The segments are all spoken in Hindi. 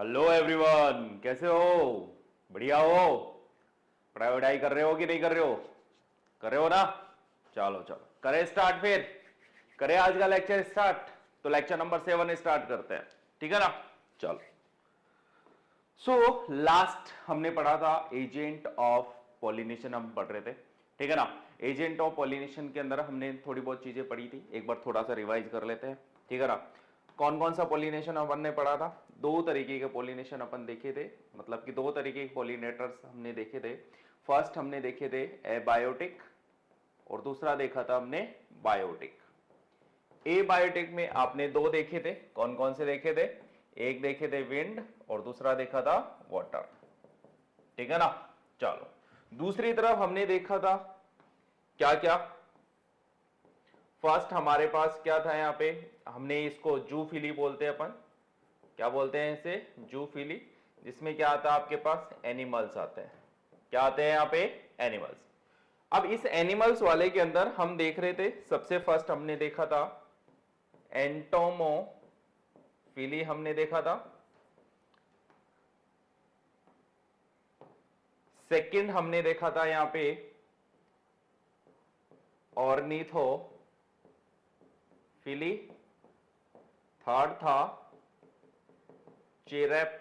हेलो एवरीवन, कैसे हो? बढ़िया हो? पढ़ाई वढ़ाई कर रहे हो कि नहीं कर रहे हो? कर रहे हो ना? चलो चलो करें स्टार्ट फिर। करें आज का लेक्चर स्टार्ट। तो लेक्चर नंबर 7 स्टार्ट करते हैं, ठीक है ना? चलो। लास्ट हमने पढ़ा था एजेंट ऑफ पॉलिनेशन, हम पढ़ रहे थे, ठीक है ना? एजेंट ऑफ पॉलिनेशन के अंदर हमने थोड़ी बहुत चीजें पढ़ी थी, एक बार थोड़ा सा रिवाइज कर लेते हैं, ठीक है ना? कौन कौन सा पॉलिनेशन अपन ने पढ़ा था? दो तरीके के पॉलिनेशन अपन देखे थे, मतलब कि दो तरीके के पॉलिनेटर्स हमने देखे थे। फर्स्ट हमने देखे थे एबायोटिक और दूसरा देखा था हमने बायोटिक। एबायोटिक में आपने दो देखे थे, कौन कौन से देखे थे? एक देखे थे विंड और दूसरा देखा था वाटर, ठीक है ना? चलो, दूसरी तरफ हमने देखा था क्या क्या? फर्स्ट हमारे पास क्या था यहां पे? हमने इसको जूफिली बोलते हैं अपन। क्या बोलते हैं इसे? जूफिली। जिसमें क्या आता है आपके पास? एनिमल्स आते हैं। क्या आते हैं यहां पे? एनिमल्स। अब इस एनिमल्स वाले के अंदर हम देख रहे थे, सबसे फर्स्ट हमने देखा था एंटोमोफिली, हमने देखा था। सेकंड हमने देखा था यहां पे ऑर्निथोफिली। थर्ड था चेरेप्टोफिली।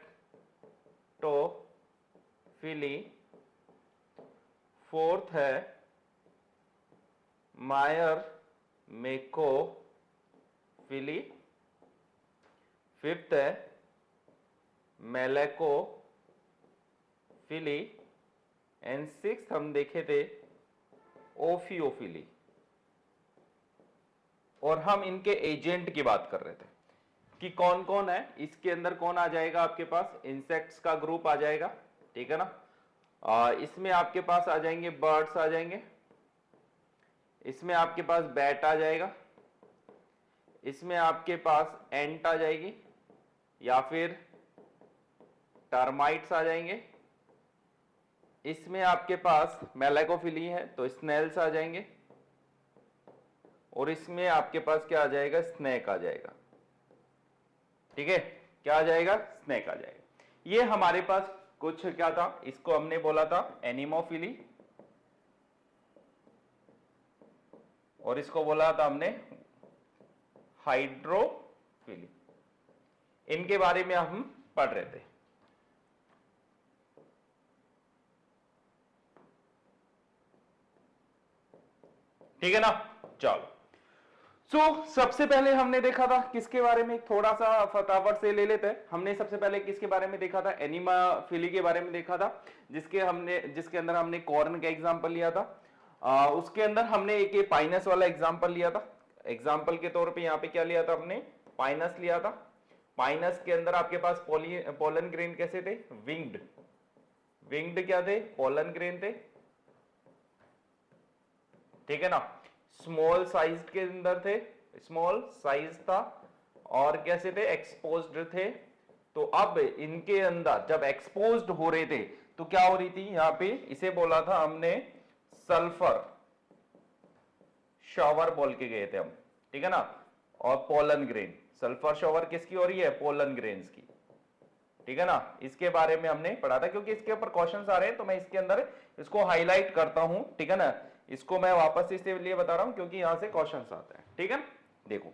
फोर्थ है मायरमेकोफिली। फिफ्थ है मेलेकोफिली। एंड सिक्स्थ हम देखे थे ओफियोफिली। और हम इनके एजेंट की बात कर रहे थे कि कौन कौन है इसके अंदर। कौन आ जाएगा आपके पास? इंसेक्ट्स का ग्रुप आ जाएगा, ठीक है ना? इसमें आपके पास आ जाएंगे बर्ड्स आ जाएंगे, इसमें आपके पास बैट आ जाएगा, इसमें आपके पास एंट आ जाएगी या फिर टर्माइट्स आ जाएंगे, इसमें आपके पास मेलेकोफिली है तो स्नेल्स आ जाएंगे, और इसमें आपके पास क्या आ जाएगा? स्नेक आ जाएगा, ठीक है? क्या आ जाएगा? स्नेक आ जाएगा। ये हमारे पास कुछ क्या था, इसको हमने बोला था एनिमोफिली, और इसको बोला था हमने हाइड्रोफिली। इनके बारे में हम पढ़ रहे थे, ठीक है ना? चलो। सबसे पहले हमने देखा था किसके बारे में? थोड़ा सा फटाफट से ले लेते हैं। हमने सबसे पहले किसके बारे में देखा था? एनिमाफिली के बारे में देखा था, जिसके अंदर हमने कॉर्न का एग्जांपल लिया था। उसके अंदर हमने एक ये पाइनस वाला एग्जांपल लिया था। एग्जांपल के तौर पे यहां पे क्या लिया था हमने? पाइनस लिया था। पाइनस के अंदर आपके पास पोलन ग्रेन कैसे थे? विंग्ड। विंग्ड क्या थे? पोलन ग्रेन थे, ठीक है ना? स्मॉल साइज के अंदर थे, स्मॉल साइज था, और कैसे थे? एक्सपोज्ड थे। तो अब इनके अंदर जब एक्सपोज्ड हो रहे थे तो क्या हो रही थी यहां पे? इसे बोला था हमने सल्फर शॉवर बोल के गए थे हम, ठीक है ना? और पोलन ग्रेन, सल्फर शॉवर किसकी हो रही है? पोलन ग्रेन्स की, ठीक है ना? इसके बारे में हमने पढ़ा था, क्योंकि इसके ऊपर क्वेश्चंस आ रहे हैं तो मैं इसके अंदर इसको हाईलाइट करता हूं, ठीक है ना? इसको मैं वापस इसलिए बता रहा हूं क्योंकि यहां से क्वेश्चंस आते हैं, ठीक है? देखो,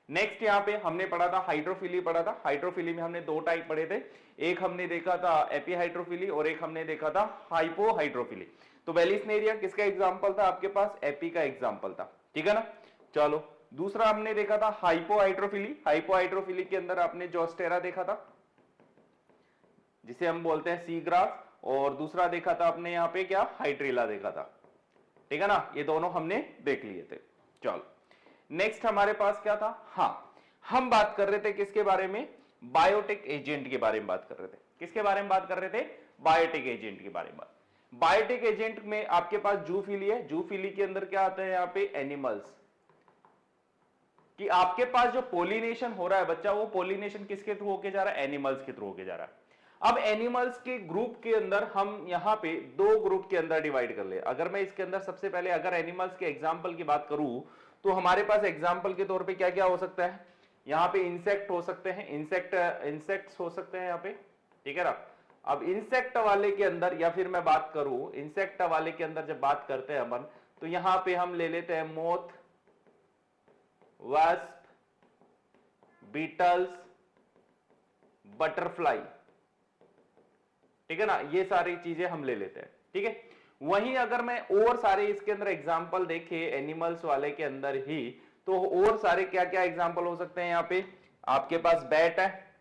नेक्स्ट यहां पे हमने पढ़ा था हाइड्रोफिली पढ़ा था। हाइड्रोफिली में हमने दो टाइप पढ़े थे, एक हमने देखा था एपीहाइड्रोफिली और एक हमने देखा था हाइपोहाइड्रोफिली। तो वेलिस्नेरिया किसका एग्जांपल था आपके पास? एपी का एग्जांपल था, ठीक है ना? चलो, दूसरा हमने देखा था हाइपोहाइड्रोफिली। हाइपोहाइड्रोफिली के अंदर आपने जोस्टेरा देखा था, जिसे हम बोलते हैं सी ग्रास, और दूसरा देखा था आपने यहां पे क्या? हाइड्रेला देखा था, ठीक है ना? ये दोनों हमने देख लिए थे। चलो, नेक्स्ट हमारे पास क्या था? हाँ, हम बात कर रहे थे किसके बारे में? बायोटिक एजेंट के बारे में बात कर रहे थे। किसके बारे में बात कर रहे थे? बायोटिक एजेंट के बारे में बात। बायोटिक एजेंट में आपके पास जूफिली है। जूफिली के अंदर क्या आता है यहां पे? एनिमल्स। कि आपके पास जो पोलिनेशन हो रहा है बच्चा, वो पोलिनेशन किसके थ्रू होके जा रहा है? एनिमल्स के थ्रू होके जा रहा है। अब एनिमल्स के ग्रुप के अंदर हम यहां पे दो ग्रुप के अंदर डिवाइड कर ले। अगर मैं इसके अंदर सबसे पहले अगर एनिमल्स के एग्जांपल की बात करूं तो हमारे पास एग्जांपल के तौर पे क्या क्या हो सकता है? यहाँ पे इंसेक्ट हो सकते हैं, इंसेक्ट्स हो सकते हैं यहाँ पे, ठीक है ना। अब इंसेक्ट वाले के अंदर, या फिर मैं बात करूं इंसेक्ट वाले के अंदर जब बात करते हैं अपन, तो यहां पे हम ले लेते हैं मोथ, वास्प, बीटल्स, बटरफ्लाई, ठीक है ना, ये सारी चीजें हम ले लेते हैं, ठीक है। वहीं अगर मैं और सारे इसके अंदर एग्जांपल देखे एनिमल्स वाले के अंदर ही, तो और सारे क्या क्या एग्जांपल हो सकते हैं। यहाँ पे आपके पास बैट है,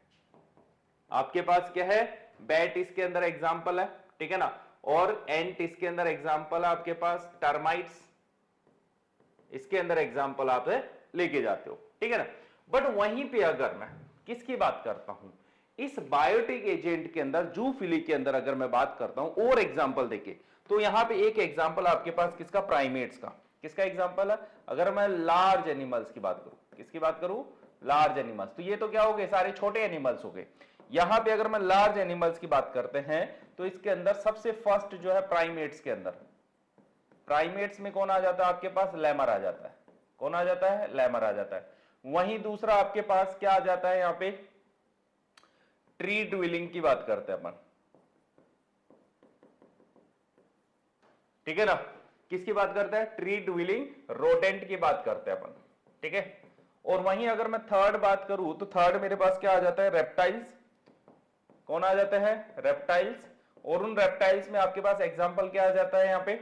आपके पास क्या है, बैट इसके अंदर एग्जांपल है, ठीक है ना। और एंट इसके अंदर एग्जांपल है, आपके पास टर्माइट्स इसके अंदर एग्जांपल आप लेके जाते हो, ठीक है ना। बट वहीं पे अगर मैं किसकी बात करता हूं, इस बायोटिक एजेंट के अंदर, जूफिली के अंदर अगर मैं बात करता हूं और एग्जांपल देके, तो यहां पे एक एग्जांपल आपके पास किसका, प्राइमेट्स का, किसका एग्जांपल है। अगर मैं लार्ज एनिमल्स की बात करूं, किसकी बात करूं, लार्ज एनिमल्स, तो ये तो क्या हो गए, सारे छोटे एनिमल्स हो गए। यहां पे अगर मैं लार्ज एनिमल्स की बात करते हैं, तो इसके अंदर सबसे फर्स्ट जो है प्राइमेट्स के अंदर, प्राइमेट्स में कौन आ जाता है आपके पास, लेमर आ जाता है। कौन आ जाता है, लेमर आ जाता है। वहीं दूसरा आपके पास क्या आ जाता है, यहां पे ट्री ड्विलिंग की बात करते हैं अपन, ठीक है ना। किसकी बात करते हैं, ट्री ड्विलिंग रोडेंट की बात करते हैं अपन, ठीक है। और वहीं अगर मैं थर्ड बात करूं, तो थर्ड मेरे पास क्या आ जाता है, रेप्टाइल्स। कौन आ जाते हैं, रेप्टाइल्स। और उन रेप्टाइल्स में आपके पास एग्जांपल क्या आ जाता है, यहां पे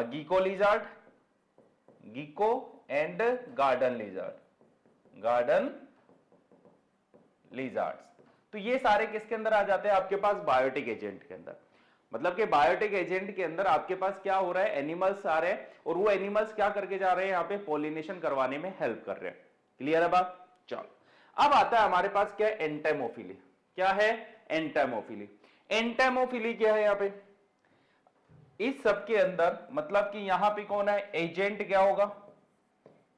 gecko lizard, gecko and garden lizard, garden lizards. तो ये सारे किसके अंदर आ जाते हैं, आपके पास बायोटिक एजेंट के अंदर। मतलब कि बायोटिक एजेंट के अंदर आपके पास क्या हो रहा है, एनिमल्स आ रहे हैं, और वो एनिमल्स क्या करके जा रहे हैं, यहाँ पे पॉलिनेशन करवाने में हेल्प कर रहे हैं। क्लियर है बात। चलो अब आता है हमारे पास क्या है, एंटेमोफिली। क्या है, एंटेमोफिली। एंटेमोफिली क्या है यहाँ पे, इस सब के अंदर मतलब कि यहां पे कौन है, एजेंट क्या होगा,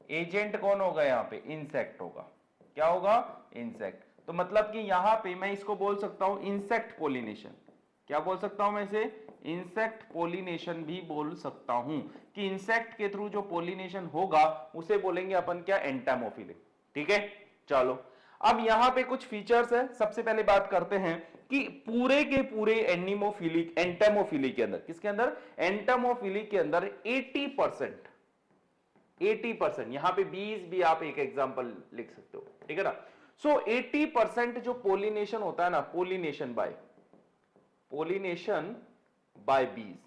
एजेंट कौन होगा, यहां पे इंसेक्ट होगा। क्या होगा, इंसेक्ट। तो मतलब कि यहां पे मैं इसको बोल सकता हूं इंसेक्ट पोलिनेशन। क्या बोल सकता हूं मैं इसे, इंसेक्ट पोलिनेशन भी बोल सकता हूं, कि इंसेक्ट के थ्रू जो पोलिनेशन होगा उसे बोलेंगे अपन क्या, एंटेमोफिली, ठीक है। चलो अब यहां पे कुछ फीचर्स है। सबसे पहले बात करते हैं कि पूरे के पूरे एनिमोफिली, एंटेमोफिली के अंदर, किसके अंदर, एंटेमोफिली के अंदर 80%, 80%, यहां पे 20 भी आप एक एग्जांपल लिख सकते हो, ठीक है ना। सो 80% जो पोलिनेशन होता है ना, पोलिनेशन बाय बीज,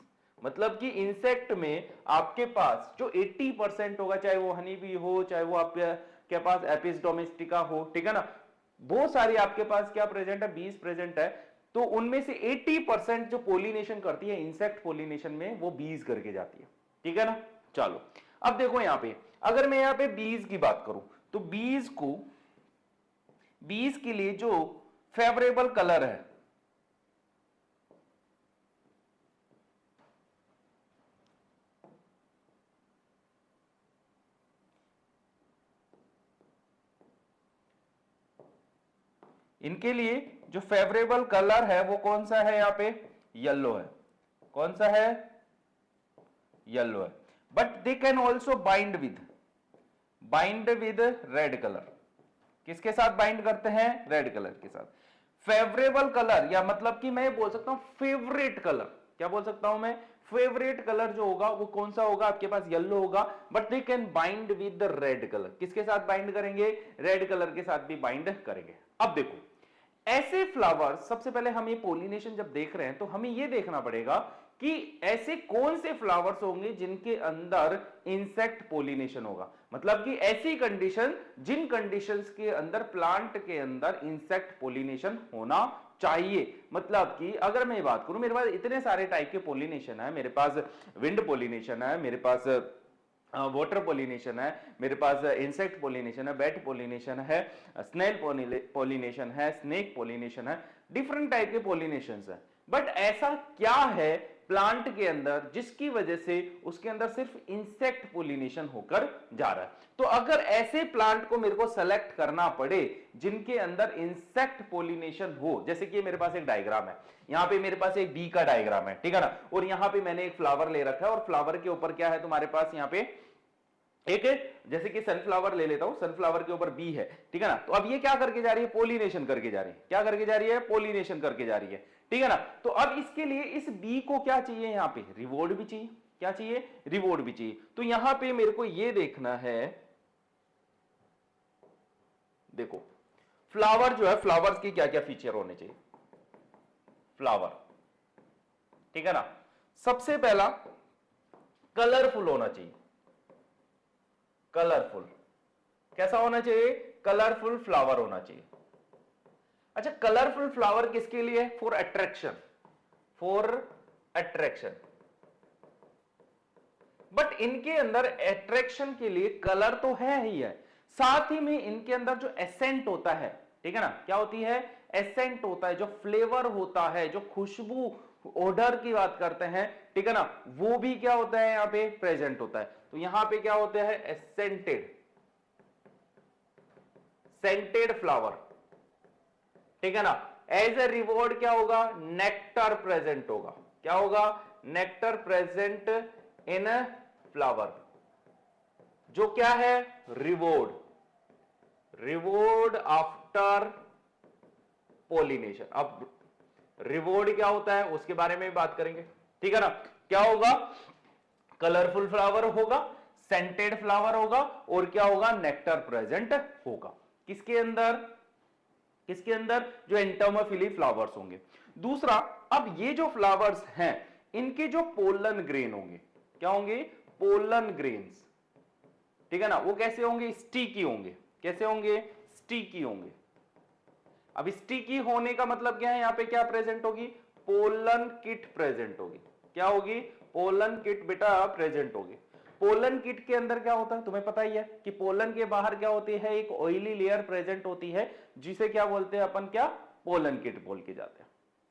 मतलब कि इंसेक्ट में आपके पास जो 80% होगा, चाहे वो हनी बी हो, चाहे वो आपके पास एपिस डोमेस्टिका हो, ठीक है ना, बहुत सारी आपके पास क्या प्रेजेंट है, बीज प्रेजेंट है। तो उनमें से 80% जो पोलिनेशन करती है इंसेक्ट पोलिनेशन में, वो बीज करके जाती है, ठीक है ना। चलो अब देखो यहां पे, अगर मैं यहां पे बीज की बात करूं, तो बीज के लिए जो फेवरेबल कलर है, इनके लिए जो फेवरेबल कलर है वो कौन सा है, यहां पे येलो है। कौन सा है, येलो है। But they can also bind with red colour. किसके साथ बाइंड करते हैं, रेड कलर के साथ। फेवरेबल कलर, या मतलब कि मैं बोल सकता हूं फेवरेट कलर, क्या बोल सकता हूं मैं, फेवरेट कलर जो होगा वो कौन सा होगा, आपके पास येलो होगा। But they can bind with red colour, किसके साथ बाइंड करेंगे, रेड कलर के साथ भी बाइंड करेंगे। अब देखो ऐसे फ्लावर्स, सबसे पहले हम ये पोलिनेशन जब देख रहे हैं तो हमें ये देखना पड़ेगा कि ऐसे कौन से फ्लावर्स होंगे जिनके अंदर इंसेक्ट पोलिनेशन होगा। मतलब कि ऐसी कंडीशन, जिन कंडीशंस के अंदर प्लांट के अंदर इंसेक्ट पोलिनेशन होना चाहिए। मतलब कि अगर मैं बात करूं, मेरे पास इतने सारे टाइप के पोलिनेशन है, मेरे पास विंड पोलिनेशन है, मेरे पास वाटर पोलिनेशन है, मेरे पास इंसेक्ट पोलिनेशन है, बैट पोलिनेशन है, स्नेल पोलिनेशन है, स्नेक पोलिनेशन है, डिफरेंट टाइप के पोलिनेशन है। बट ऐसा क्या है प्लांट के अंदर जिसकी वजह से उसके अंदर सिर्फ इंसेक्ट पोलिनेशन होकर जा रहा है। तो अगर ऐसे प्लांट को मेरे को सेलेक्ट करना पड़े जिनके अंदर इंसेक्ट पोलिनेशन हो, जैसे कि मेरे पास एक डायग्राम है, यहां पे मेरे पास एक बी का डायग्राम है, ठीक है ना, और यहां पे मैंने एक फ्लावर ले रखा है, और फ्लावर के ऊपर क्या है तुम्हारे पास, यहां पे एक जैसे कि सनफ्लावर ले लेता हूं, सनफ्लावर के ऊपर बी है, ठीक है ना, तो अब ये क्या करके जा रही है, पोलिनेशन करके जा रही है, क्या करके जा रही है, पोलिनेशन करके जा रही है, ठीक है ना। तो अब इसके लिए इस बी को क्या चाहिए, यहां पे रिवॉर्ड भी चाहिए, क्या चाहिए, रिवॉर्ड भी चाहिए। तो यहां पे मेरे को ये देखना है, देखो फ्लावर जो है, फ्लावर्स की क्या क्या फीचर होने चाहिए, फ्लावर, ठीक है ना। सबसे पहला कलरफुल होना चाहिए, कलरफुल, कैसा होना चाहिए, कलरफुल फ्लावर होना चाहिए। अच्छा, कलरफुल फ्लावर किसके लिए, for attraction, for attraction. But इनके अंदर अट्रैक्शन के लिए कलर तो है ही है, साथ ही में इनके अंदर जो एसेंट होता है, ठीक है ना, क्या होती है, एसेंट होता है, जो फ्लेवर होता है, जो खुशबू ऑर्डर की बात करते हैं, ठीक है ना, वो भी क्या होता है यहां पे प्रेजेंट होता है। तो यहां पे क्या होता है, एसेंटेड, सेंटेड फ्लावर, ठीक है ना। एज ए रिवॉर्ड क्या होगा, नेक्टर प्रेजेंट होगा, क्या होगा, नेक्टर प्रेजेंट इन फ्लावर, जो क्या है, रिवॉर्ड, रिवॉर्ड आफ्टर पोलिनेशन। अब रिवॉर्ड क्या होता है उसके बारे में भी बात करेंगे, ठीक है ना। क्या होगा, कलरफुल फ्लावर होगा, सेंटेड फ्लावर होगा, और क्या होगा, नेक्टर प्रेजेंट होगा, किसके अंदर, किसके अंदर, जो एंटोमोफिली फ्लावर्स होंगे। दूसरा, अब ये जो फ्लावर्स हैं इनके जो पोलन ग्रेन होंगे, क्या होंगे, पोलन ग्रेन्स, ठीक है ना, वो कैसे होंगे, स्टिकी होंगे, कैसे होंगे, स्टिकी होंगे। अब स्टिकी होने का मतलब क्या है, यहां पे क्या प्रेजेंट होगी, पोलन किट प्रेजेंट होगी, क्या होगी, पोलन किट बेटा प्रेजेंट होगी। पोलन किट के अंदर क्या होता है, तुम्हें पता ही है कि पोलन के बाहर क्या होती है, एक ऑयली लेयर प्रेजेंट होती है, जिसे क्या बोलते हैं अपन, क्या, पोलन किट बोल के जाते हैं।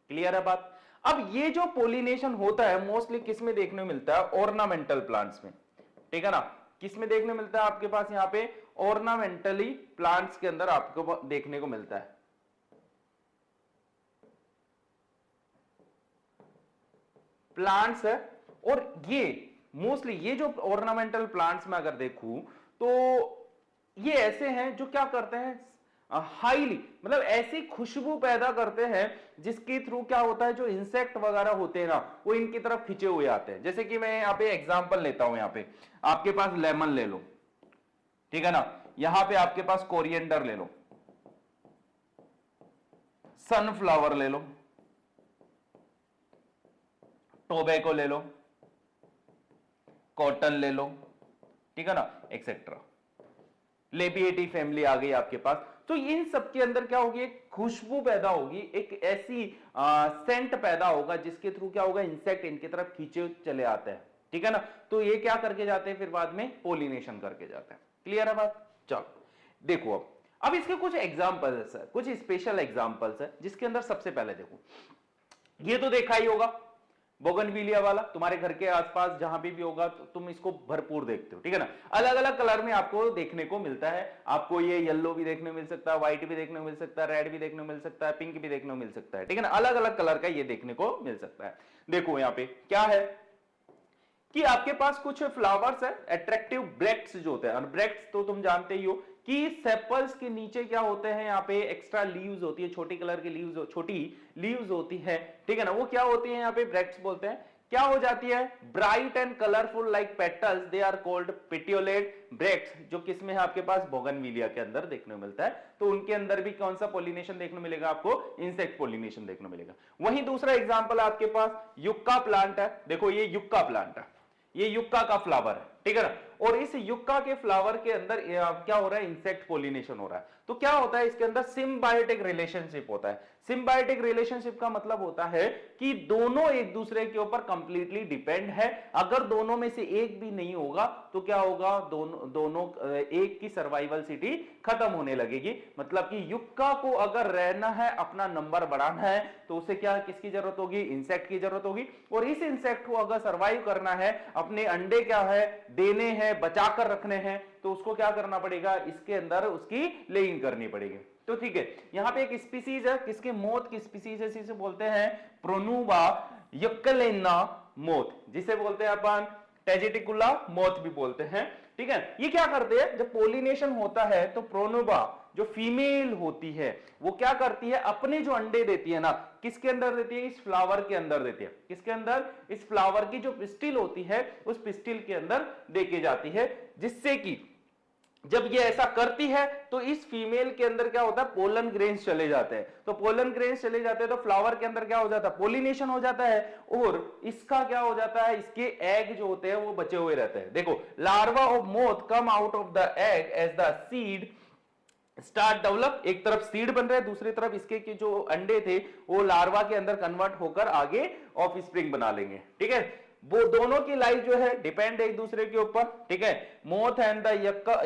क्लियर है बात। अब ये जो पोलिनेशन होता है मोस्टली किस में देखने को मिलता है, ऑर्नामेंटल प्लांट्स में, ठीक है ना, किस में देखने मिलता है आपके पास, यहां पे ऑर्नामेंटली प्लांट्स के अंदर आपको देखने को मिलता है। प्लांट्स है, और ये मोस्टली ये जो ऑर्नामेंटल प्लांट्स में अगर देखूं तो ये ऐसे हैं जो क्या करते हैं, हाईली, मतलब ऐसी खुशबू पैदा करते हैं जिसके थ्रू क्या होता है, जो इंसेक्ट वगैरह होते हैं ना, वो इनकी तरफ खींचे हुए आते हैं। जैसे कि मैं यहां पे एग्जांपल लेता हूं, यहां पे आपके पास लेमन ले लो, ठीक है ना, यहां पे आपके पास कोरिएंडर ले लो, सनफ्लावर ले लो, टोबैको ले लो, कॉटन ले लो, ठीक है ना, एक्सेट्रा। लेबिएटी फैमिली आ गई आपके पास। तो इन सब के अंदर क्या होगी, एक खुशबू पैदा होगी, एक ऐसी सेंट पैदा होगा जिसके थ्रू क्या होगा, इंसेक्ट इनकी तरफ खींचे चले आते हैं, ठीक है ना। तो ये क्या करके जाते हैं, फिर बाद में पोलिनेशन करके जाते हैं। क्लियर है बात। चलो देखो, अब इसके कुछ एग्जांपल्स है, कुछ स्पेशल एग्जांपल्स है, जिसके अंदर सबसे पहले देखो, ये तो देखा ही होगा, बोगनविलिया वाला, तुम्हारे घर के आसपास जहां भी होगा तो तुम इसको भरपूर देखते हो, ठीक है ना। अलग अलग कलर में आपको देखने को मिलता है, आपको ये येलो भी देखने को मिल सकता है, व्हाइट भी देखने को मिल सकता है, रेड भी देखने को मिल सकता है, पिंक भी देखने को मिल सकता है, ठीक है ना, अलग अलग कलर का ये देखने को मिल सकता है। देखो यहां पे क्या है कि आपके पास कुछ फ्लावर्स है, अट्रैक्टिव ब्रेक्ट्स जो होते हैं, और ब्रेक्ट्स तो तुम जानते ही हो कि सेपल्स के नीचे क्या होते हैं, यहाँ पे एक्स्ट्रा लीव्स होती है, छोटी कलर की लीव्स, छोटी लीव्स होती है, ठीक है ना, वो क्या होती है, यहाँ पे ब्रेक्ट्स बोलते हैं। क्या हो जाती है, bright and colourful like petals, they are called petiolate bracts, जो किसमें है आपके पास, बोगनविलिया के अंदर देखने को मिलता है। तो उनके अंदर भी कौन सा पोलिनेशन देखने को मिलेगा आपको, इंसेक्ट पोलिनेशन देखने को मिलेगा। वहीं दूसरा एग्जांपल आपके पास युक्का प्लांट है, देखो ये युक्का प्लांट है, ये युक्का का फ्लावर है, ठीक है ना, और इस युक्का के फ्लावर के अंदर क्या हो रहा है, इंसेक्ट पोलिनेशन हो रहा है। तो क्या होता है, इसके अंदर सिम्बायोटिक रिलेशनशिप होता है। सिम्बायोटिक रिलेशनशिप का मतलब होता है कि दोनों एक दूसरे के ऊपर कंप्लीटली डिपेंड है। अगर दोनों में से एक भी नहीं होगा तो क्या होगा, दोनों एक की सर्वाइवल खत्म होने लगेगी। मतलब कि युक्का को अगर रहना है, अपना नंबर बढ़ाना है, तो उसे क्या, किसकी जरूरत होगी, इंसेक्ट की जरूरत होगी। और इस इंसेक्ट को अगर सर्वाइव करना है, अपने अंडे क्या है देने हैं, बचाकर रखने हैं, तो उसको क्या करना पड़ेगा, इसके अंदर उसकी लेइंग करनी पड़ेगी। तो ठीक है, यहां पे एक स्पीसीज है, किसके, मोथ की स्पीसीज है, इसे बोलते हैं प्रोनुबा युक्कलेना मोथ, जिसे बोलते हैं अपन टेजिटिकुला मोथ भी बोलते हैं। ठीक है। ये क्या करते हैं, जब पोलिनेशन होता है तो प्रोनोबा जो फीमेल होती है वो क्या करती है, अपने जो अंडे देती है ना, किसके अंदर देती है, इस फ्लावर के अंदर देती है। किसके अंदर, इस फ्लावर की जो पिस्टिल होती है उस पिस्टिल के अंदर देके जाती है, जिससे कि जब ये ऐसा करती है तो इस फीमेल के अंदर क्या होता है, पोलन ग्रेन्स चले जाते हैं। तो पोलन ग्रेन्स चले जाते हैं तो फ्लावर के अंदर क्या हो जाता है, पोलिनेशन हो जाता है, और इसका क्या हो जाता है, इसके एग जो होते हैं वो बचे हुए रहते हैं। देखो, larva of moth come out of the egg as the seed start develop. एक तरफ सीड बन रहा है, दूसरी तरफ इसके के जो अंडे थे वो लार्वा के अंदर कन्वर्ट होकर आगे ऑफ स्प्रिंग बना लेंगे, ठीक है। वो दोनों की लाइफ जो है डिपेंड है एक दूसरे के ऊपर, ठीक है। Moth and the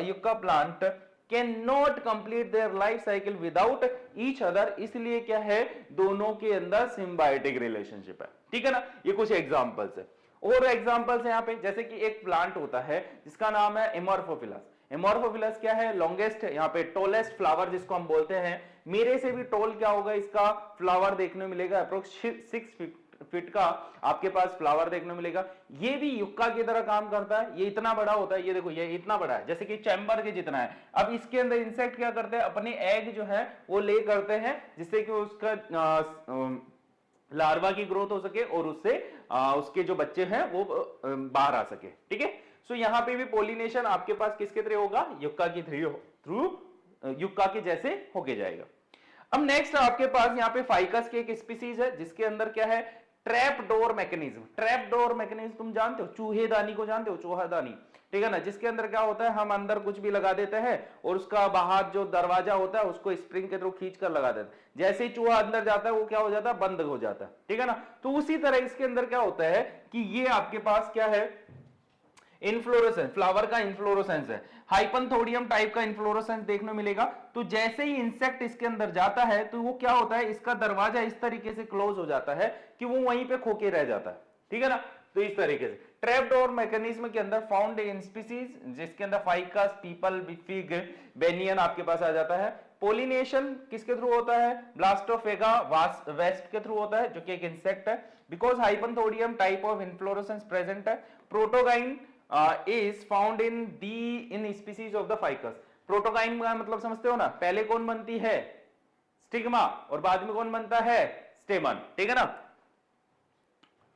yucca plant can not complete their life cycle without each other, इसलिए क्या है, दोनों के अंदर सिम्बायोटिक रिलेशनशिप है, ठीक है ना। ये कुछ एग्जांपल्स है, और एग्जांपल्स है यहाँ पे, जैसे कि एक प्लांट होता है जिसका नाम है एमोर्फोफिलस। एमोर्फोफिलस क्या है, लॉन्गेस्ट यहाँ पे टोलेस्ट फ्लावर जिसको हम बोलते हैं। मेरे से भी टोल क्या होगा, इसका फ्लावर देखने मिलेगा अप्रोक्स 6 फीट का आपके पास फ्लावर देखने मिलेगा। ये भी युक्का की तरह काम करता है, ये इतना बड़ा होता है, ये देखो ये इतना बड़ा है, जैसे कि चैम्बर के जितना है। अब इसके अंदर इंसेक्ट क्या करते हैं, अपने एग जो है वो ले करते हैं, जिससे कि उसका लार्वा की ग्रोथ हो सके और उससे उसके जो बच्चे हैं वो बाहर आ सके, ठीक है। सो यहाँ पे भी पोलिनेशन आपके पास किसके थ्रू होगा, युक्का की थ्रू, युक्का के जैसे होके जाएगा। अब नेक्स्ट आपके पास यहाँ पे फाइकस की एक स्पीसीज है जिसके अंदर क्या है, trap door mechanism. Trap door mechanism तुम जानते हो, चूहेदानी को जानते हो, चूहादानी, ठीक है ना, जिसके अंदर क्या होता है, हम अंदर कुछ भी लगा देते हैं और उसका बाहर जो दरवाजा होता है उसको स्प्रिंग के थ्रू खींच कर लगा देते हैं। जैसे ही चूहा अंदर जाता है वो क्या हो जाता है, बंद हो जाता है, ठीक है ना। तो उसी तरह इसके अंदर क्या होता है कि ये आपके पास क्या है, इनफ्लोरेसेंस, फ्लावर का इनफ्लोरेसेंस है, हाइपनथोडियम टाइप का इनफ्लोरेसेंस देखने मिलेगा। तो जैसे ही इंसेक्ट इसके अंदर जाता है तो वो क्या होता है, इसका दरवाजा इस तरीके से क्लोज हो जाता है कि वो वहीं पे खोके रह जाता है, ठीक है ना। तो इस तरीके से ट्रैप डोर मैकेनिज्म के अंदर फाउंड इन स्पीसीज, जिसके अंदर फाइकस, पीपल, फिग, बेनियन आपके पास आ जाता है। पोलिनेशन किसके थ्रू होता है, ब्लास्टोफेगा वेस्ट के थ्रू होता है, जो कि एक इंसेक्ट है। Because हाइपनथोडियम type of inflorescence present है। प्रोटोगाइन is found in species of the ficus। प्रोटोगाइन का मतलब समझते हो ना, पहले कौन बनती है, स्टिग्मा, और बाद में कौन बनता है, स्टेमन, ठीक है ना।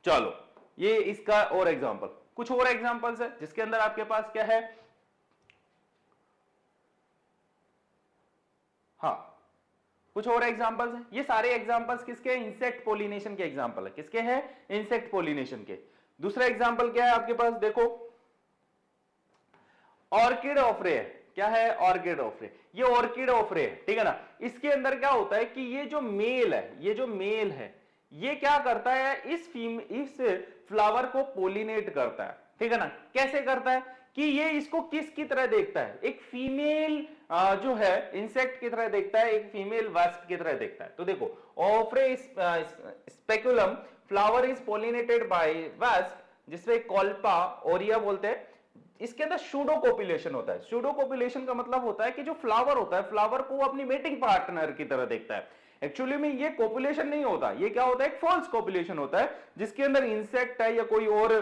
चलो ये इसका और एग्जांपल, कुछ और एग्जांपल्स है जिसके अंदर आपके पास क्या है, हाँ कुछ और एग्जांपल्स हैं। ये सारे एग्जांपल्स किसके, इंसेक्ट पोलिनेशन के एग्जांपल है। किसके हैं, इंसेक्ट पोलिनेशन के। दूसरा एग्जांपल क्या है आपके पास, देखो ऑर्किड ऑफ रे। क्या है, ऑर्किड ऑफ रे, ये ऑर्किड ऑफ रे, ठीक है ना। इसके अंदर क्या होता है कि ये जो मेल है, ये क्या करता है, इस फ्लावर को पोलिनेट करता है, ठीक है ना। कैसे करता है कि ये इसको किसकी तरह देखता है, एक फीमेल जो है इंसेक्ट की तरह देखता है, एक फीमेल वास्प की तरह देखता है। तो देखो, Ophrys speculum flower is pollinated by wasp, जिसमें कॉल्पा ओरिया बोलते हैं। इसके अंदर सूडो कोपुलेशन होता है। सूडो कोपुलेशन का मतलब होता है कि जो फ्लावर होता है, फ्लावर को वो अपनी मेटिंग पार्टनर की तरह देखता है। एक्चुअली में ये कोपुलेशन नहीं होता, ये क्या होता है, एक फॉल्स कोपुलेशन होता है, जिसके अंदर इंसेक्ट है या कोई और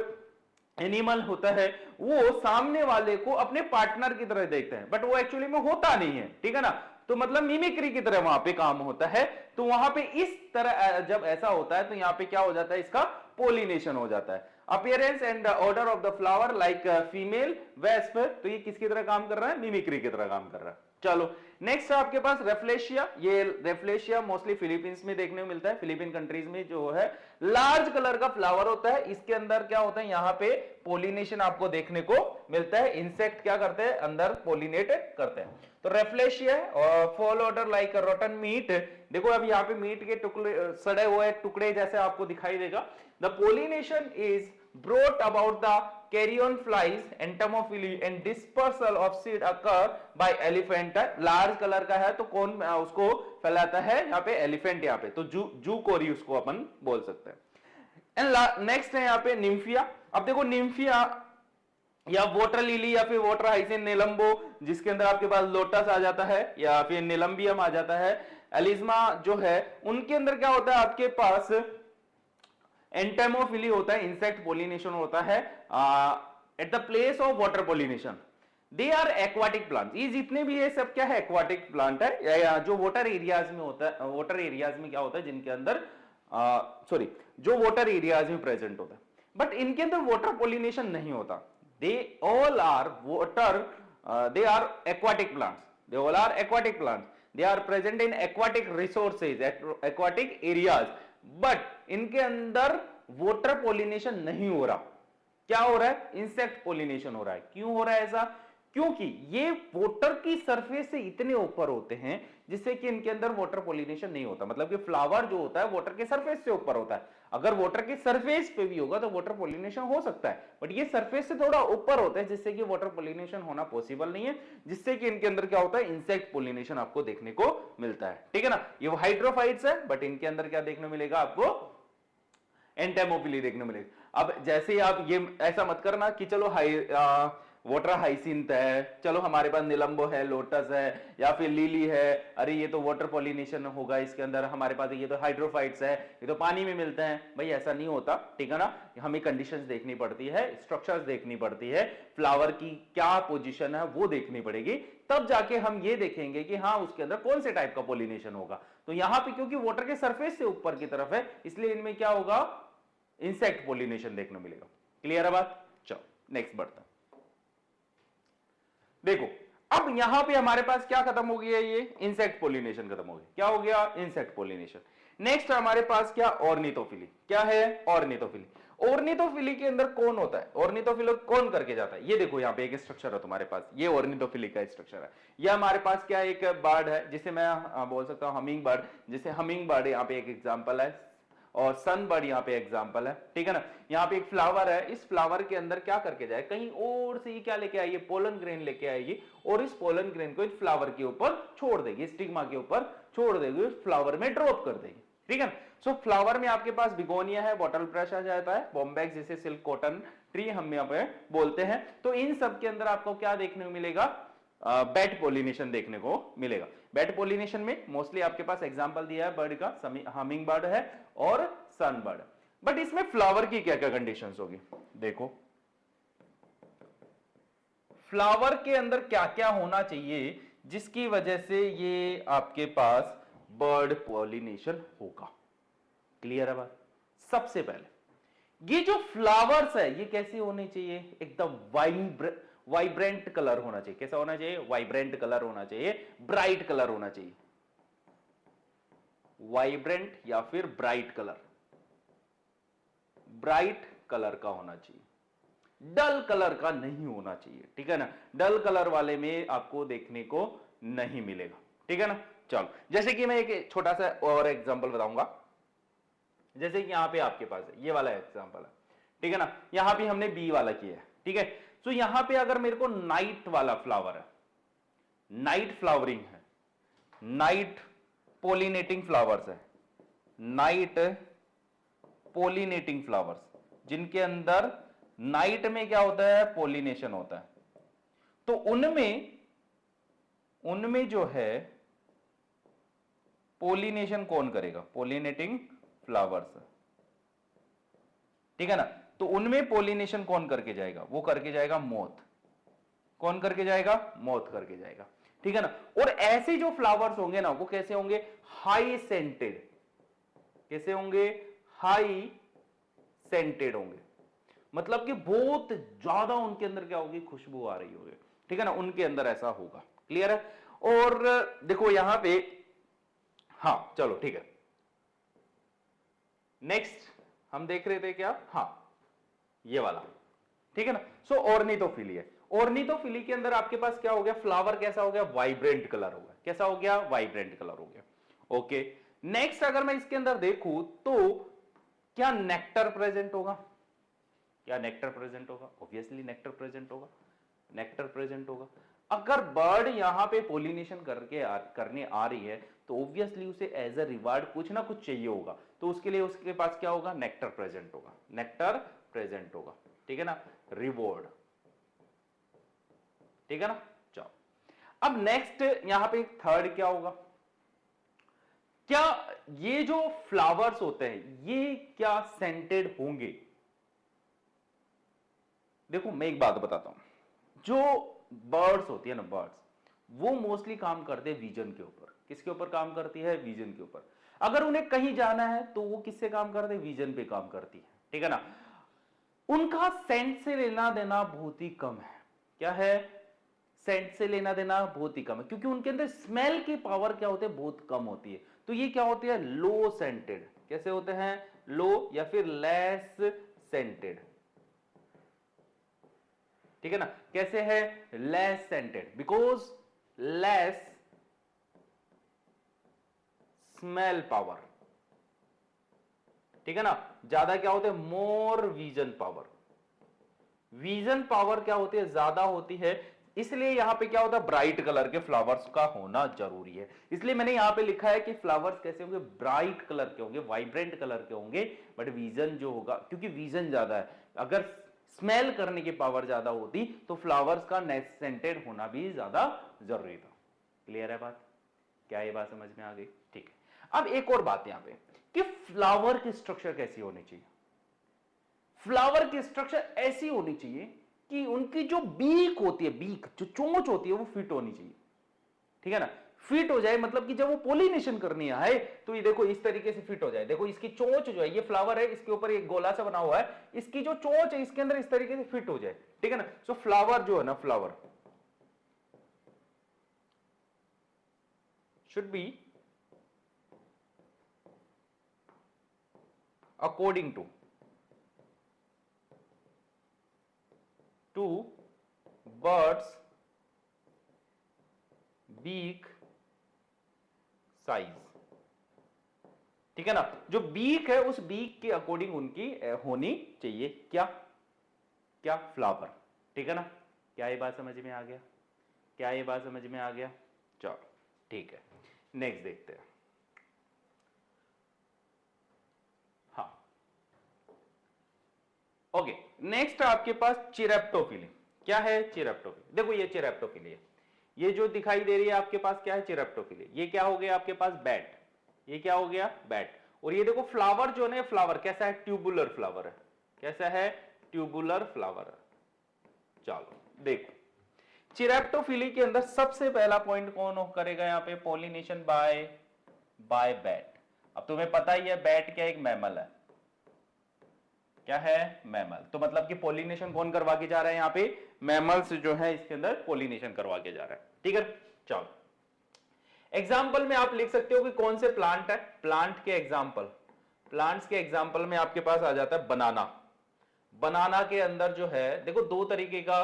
एनिमल होता है, वो सामने वाले को अपने पार्टनर की तरह देखते हैं, बट वो एक्चुअली में होता नहीं है, ठीक है ना। तो मतलब मिमिक्री की तरह वहां पे काम होता है। तो वहां पे इस तरह जब ऐसा होता है तो यहाँ पे क्या हो जाता है, इसका पोलिनेशन हो जाता है। Appearance and order of the flower like female wasp, तो ये किसकी तरह काम कर रहा है, मिमिक्री की तरह काम कर रहा है। चलो नेक्स्ट आपके पास रेफ्लेशिया। ये रेफ्लेशिया मोस्टली फिलीपींस में देखने को मिलता है, फिलीपीन कंट्रीज में जो है लार्ज कलर का फ्लावर होता है। इसके अंदर क्या होता है, यहाँ पे पोलिनेशन आपको देखने को मिलता है। इंसेक्ट क्या करते हैं, अंदर पोलिनेट करते हैं। तो रेफ्लेशिया और foul odour like rotten meat. देखो अब यहाँ पे मीट के टुकड़े, सड़े हुए टुकड़े जैसे आपको दिखाई देगा। The pollination is brought about the carrion flies, entomophily and dispersal of seed occur by elephant। Large colour का है तो कौन उसको फैलाता है, यहाँ पे एलिफेंट, यहाँ पे तो जू कोरी उसको अपन बोल सकते हैं। एंड नेक्स्ट है यहाँ पे निम्फिया। अब देखो निम्फिया या वाटर लिली या फिर वाटर हाइसिन नेलम्बो, जिसके अंदर आपके पास लोटस आ जाता है या फिर निलम्बियम आ जाता है, एलिज्मा जो है, उनके अंदर क्या होता है आपके पास एंटेमोफिली होता है, इंसेक्ट पोलिनेशन होता है at the place of water pollination. They are aquatic plant. ये जितने भी है सब क्या है, एक्वाटिक प्लांट है, या जो वाटर एरियाज में होता है, वाटर एरियाज में क्या होता है जिनके अंदर सॉरी जो वाटर एरियाज में प्रेजेंट होता है, बट इनके अंदर वाटर पॉलिनेशन नहीं होता। They all are water, they are aquatic plants, they all are aquatic plants, they are present in aquatic resources, aquatic areas, but इनके अंदर वाटर पॉलिनेशन नहीं हो रहा। क्या हो रहा है, इंसेक्ट पॉलिनेशन हो रहा है। क्यों हो रहा है ऐसा, क्योंकि ये वाटर की सरफेस से इतने ऊपर होते हैं जिससे कि इनके अंदर वाटर पॉलिनेशन नहीं होता। मतलब कि फ्लावर जो होता है वाटर के सरफेस से ऊपर होता है, अगर वाटर के सरफेस पे भी होगा तो वाटर पॉलिनेशन हो सकता है, बट ये सरफेस से थोड़ा ऊपर होता है जिससे कि वाटर पॉलिनेशन होना पॉसिबल नहीं है, जिससे कि इनके अंदर क्या होता है, इंसेक्ट पॉलिनेशन आपको देखने को मिलता है। ठीक है ना, ये हाइड्रोफाइट्स है, बट इनके अंदर क्या देखने मिलेगा आपको, एंटेमोफिली देखने मिलेगा। अब जैसे ही आप ये ऐसा मत करना कि चलो वाटर हाइसिंथ है, चलो हमारे पास निलंबो है, लोटस है, या फिर लिली है, अरे ये तो वाटर पॉलिनेशन होगा इसके अंदर, हमारे पास ये तो हाइड्रोफाइट्स है, ये तो पानी में मिलते हैं। भाई ऐसा नहीं होता, ठीक है ना, हमें कंडीशंस देखनी पड़ती है, स्ट्रक्चर्स देखनी पड़ती है, फ्लावर की क्या पोजीशन है वो देखनी पड़ेगी, तब जाके हम ये देखेंगे कि हाँ उसके अंदर कौन से टाइप का पॉलिनेशन होगा। तो यहां पे क्योंकि वाटर के सरफेस से ऊपर की तरफ है, इसलिए इनमें क्या होगा, इंसेक्ट पॉलिनेशन देखने मिलेगा। क्लियर है बात, चलो नेक्स्ट बढ़ता। देखो अब यहां पे हमारे पास क्या खत्म हो गया, ये इंसेक्ट पॉलिनेशन खत्म हो गया। क्या हो गया, इंसेक्ट पॉलिनेशन। नेक्स्ट हमारे पास क्या, ऑर्निथोफिली। क्या है, ऑर्निथोफिली। ऑर्निथोफिली के अंदर कौन होता है, ऑर्निथोफिली कौन करके जाता है, ये देखो यहां पे एक स्ट्रक्चर है तुम्हारे पास, ये ऑर्निथोफिली का स्ट्रक्चर है। ये हमारे पास क्या एक बर्ड है जिसे मैं बोल सकता हूं हमिंग बर्ड, जिसे हमिंग बर्ड यहां पे एक एग्जांपल है, और सनबर्ड यहाँ पे एग्जांपल है। ठीक है ना, यहाँ पे एक फ्लावर है, इस फ्लावर के अंदर क्या करके जाए, कहीं और से ये क्या लेके आएगी, पोलन ग्रेन लेके आएगी, और इस पोलन ग्रेन को इस फ्लावर के ऊपर छोड़ देगी, स्टिग्मा के ऊपर छोड़ देगी, उस फ्लावर में ड्रॉप कर देगी। ठीक है ना, सो फ्लावर में आपके पास बिगोनिया है, बॉटल ब्रश आ जाता है, बॉम्बैक्स जिसे सिल्क कॉटन ट्री हम यहाँ पे बोलते हैं। तो इन सब के अंदर आपको क्या देखने को मिलेगा, बेड पॉलिनेशन देखने को मिलेगा। बेड पॉलिनेशन में मोस्टली आपके पास एग्जांपल दिया है बर्ड का, हमिंग बर्ड है और सन बर्ड। बट इसमें फ्लावर की क्या क्या कंडीशंस होगी, देखो फ्लावर के अंदर क्या क्या होना चाहिए जिसकी वजह से ये आपके पास बर्ड पॉलिनेशन होगा। क्लियर है बात, सबसे पहले ये जो फ्लावर्स है ये कैसे होने चाहिए, एकदम वाइब्रेंट कलर होना चाहिए। कैसा होना चाहिए, वाइब्रेंट कलर होना चाहिए, ब्राइट कलर होना चाहिए, वाइब्रेंट या फिर ब्राइट कलर, ब्राइट कलर का होना चाहिए, डल कलर का नहीं होना चाहिए। ठीक है ना, डल कलर वाले में आपको देखने को नहीं मिलेगा। ठीक है ना, चलो जैसे कि मैं एक छोटा सा और एग्जांपल बताऊंगा, जैसे कि यहां पे आपके पास है ये वाला एग्जांपल है। ठीक है ना, यहां पे हमने बी वाला किया है। ठीक है, तो यहां पे अगर मेरे को नाइट वाला फ्लावर है, नाइट फ्लावरिंग है, नाइट पोलिनेटिंग फ्लावर्स है, नाइट पोलिनेटिंग फ्लावर्स जिनके अंदर नाइट में क्या होता है, पोलिनेशन होता है, तो उनमें जो है पोलिनेशन कौन करेगा, पोलिनेटिंग फ्लावर्स। ठीक है ना, तो उनमें पोलिनेशन कौन करके जाएगा, वो करके जाएगा मोथ। कौन करके जाएगा, मोथ करके जाएगा। ठीक है ना, और ऐसे जो फ्लावर्स होंगे ना वो कैसे होंगे, हाई सेंटेड। कैसे होंगे, हाई सेंटेड होंगे, मतलब कि बहुत ज्यादा उनके अंदर क्या होगी, खुशबू आ रही होगी। ठीक है ना, उनके अंदर ऐसा होगा। क्लियर है, और देखो यहां पे, हाँ चलो ठीक है, नेक्स्ट हम देख रहे थे क्या, हाँ ये वाला। ठीक है ना, सो ऑर्निथोफिली है। ऑर्निथोफिली के अंदर आपके पास क्या हो गया, फ्लावर कैसा हो गया, वाइब्रेंट कलर हो गया। कैसा हो गया, वाइब्रेंट कलर हो गया। ओके, नेक्स्ट अगर मैं इसके अंदर देखूं तो क्या नेक्टर प्रेजेंट होगा, क्या नेक्टर प्रेजेंट होगा, ऑब्वियसली नेक्टर प्रेजेंट होगा, नेक्टर प्रेजेंट होगा। अगर बर्ड यहां पे पोलिनेशन करने आ रही है तो ऑब्वियसली उसे एज अ रिवार्ड कुछ ना कुछ चाहिए होगा, तो उसके लिए उसके पास क्या होगा, नेक्टर प्रेजेंट होगा, नेक्टर प्रेजेंट होगा। ठीक है ना, रिवॉर्ड। ठीक है ना, चलो अब नेक्स्ट यहां पे थर्ड क्या होगा, क्या ये जो फ्लावर्स होते हैं ये क्या सेंटेड होंगे। देखो मैं एक बात बताता हूं, जो बर्ड्स होती है ना, बर्ड्स, वो मोस्टली काम करते हैं विजन के ऊपर। किसके ऊपर काम करती है? विजन के ऊपर। अगर उन्हें कहीं जाना है तो वो किससे काम करते हैं? विजन पे काम करती है, ठीक है ना। उनका सेंट से लेना देना बहुत ही कम है। क्या है? सेंट से लेना देना बहुत ही कम है, क्योंकि उनके अंदर स्मेल की पावर क्या होती है? बहुत कम होती है। तो ये क्या होती है? लो सेंटेड। कैसे होते हैं? लो या फिर लेस सेंटेड, ठीक है ना। कैसे है? Less scented, because less smell power, ठीक है ना। ज्यादा क्या होते हैं? मोर विजन पावर। विजन पावर क्या होती है? ज्यादा होती है। इसलिए यहां पे क्या होता है? ब्राइट कलर के फ्लावर्स का होना जरूरी है। इसलिए मैंने यहां पे लिखा है कि फ्लावर्स कैसे होंगे? ब्राइट कलर के होंगे, वाइब्रेंट कलर के होंगे। बट विजन जो होगा, क्योंकि विजन ज्यादा है, अगर स्मेल करने की पावर ज्यादा होती तो फ्लावर्स का नेक्स्ट सेंटेड होना भी ज्यादा जरूरी था। क्लियर है बात? क्या ये बात समझ में आ गई? ठीक है। अब एक और बात यहां पे कि फ्लावर की स्ट्रक्चर कैसी होनी चाहिए। फ्लावर की स्ट्रक्चर ऐसी होनी चाहिए कि उनकी जो बीक होती है, बीक जो चोंच होती है, वो फिट होनी चाहिए, ठीक है ना। फिट हो जाए मतलब कि जब वो पोलिनेशन करनी आए तो ये देखो इस तरीके से फिट हो जाए। देखो इसकी चोंच जो है, ये फ्लावर है, इसके ऊपर एक गोला सा बना हुआ है, इसकी जो चोंच है इसके अंदर इस तरीके से फिट हो जाए, ठीक है ना। सो फ्लावर जो है ना, flower should be according to birds beak size, ठीक है ना। जो बीक है उस बीक के अकॉर्डिंग उनकी होनी चाहिए क्या? क्या? फ्लावर, ठीक है ना। क्या ये बात समझ में आ गया? क्या ये बात समझ में आ गया? चलो ठीक है, नेक्स्ट देखते हैं। हाँ, ओके, नेक्स्ट आपके पास चिरेप्टोफिली। क्या है? चिरेप्टोफिली। देखो ये चिरेप्टोफिली है, ये जो दिखाई दे रही है आपके पास क्या है? चिरेप्टोफिली। ये क्या हो गया आपके पास? बैट। ये क्या हो गया? बैट। और ये देखो फ्लावर जो है, फ्लावर कैसा है? ट्यूबुलर फ्लावर है। कैसा है? ट्यूबुलर फ्लावर है। चलो देखो, चिरेप्टोफिली के अंदर सबसे पहला पॉइंट कौन करेगा यहाँ पे? Pollination by by bat. अब तुम्हें पता ही है बैट क्या? एक मैमल है। क्या है? मैमल। तो मतलब कि पॉलिनेशन कौन करवा के जा रहा है यहाँ पे? मैमल्स जो है इसके अंदर पॉलिनेशन करवा के जा रहा है, ठीक है। चलो एग्जाम्पल में आप लिख सकते हो कि कौन से प्लांट है। प्लांट के एग्जाम्पल, प्लांट्स के एग्जाम्पल में आपके पास आ जाता है बनाना। बनाना के अंदर जो है देखो दो तरीके का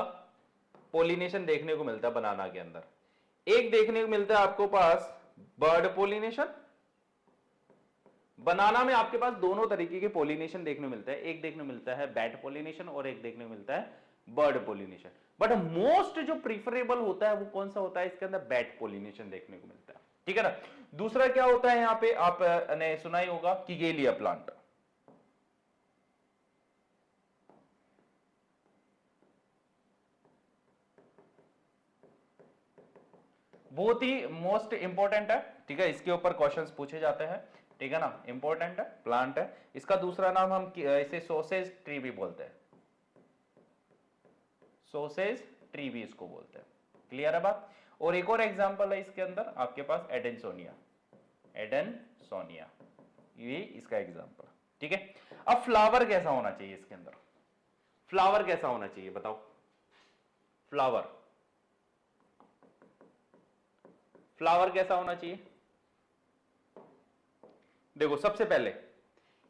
पोलिनेशन देखने को मिलता है बनाना के अंदर। एक देखने को मिलता है आपको पास बर्ड पोलिनेशन। बनाना में आपके पास दोनों तरीके के पोलिनेशन देखने को मिलता है, एक देखने को मिलता है बैट पोलिनेशन और एक देखने को मिलता है बर्ड पोलिनेशन। बट मोस्ट जो प्रीफरेबल होता है वो कौन सा होता है? इसके अंदर बैट पोलिनेशन देखने को मिलता है, ठीक है ना। दूसरा क्या होता है यहां पे? आपने सुना ही होगा किगेलिया प्लांट। बहुत ही मोस्ट इंपॉर्टेंट है, ठीक है। इसके ऊपर क्वेश्चंस पूछे जाते हैं, ठीक है ना। इंपॉर्टेंट है, प्लांट है। इसका दूसरा नाम हम इसे सोसेज ट्री भी बोलते हैं। सोसेज ट्री भी इसको बोलते हैं। क्लियर है बात? और एक और एग्जांपल है इसके अंदर आपके पास एडेनसोनिया। एडेनसोनिया ये इसका एग्जांपल, ठीक है। अब फ्लावर कैसा होना चाहिए इसके अंदर? फ्लावर कैसा होना चाहिए बताओ? फ्लावर, फ्लावर कैसा होना चाहिए? देखो सबसे पहले,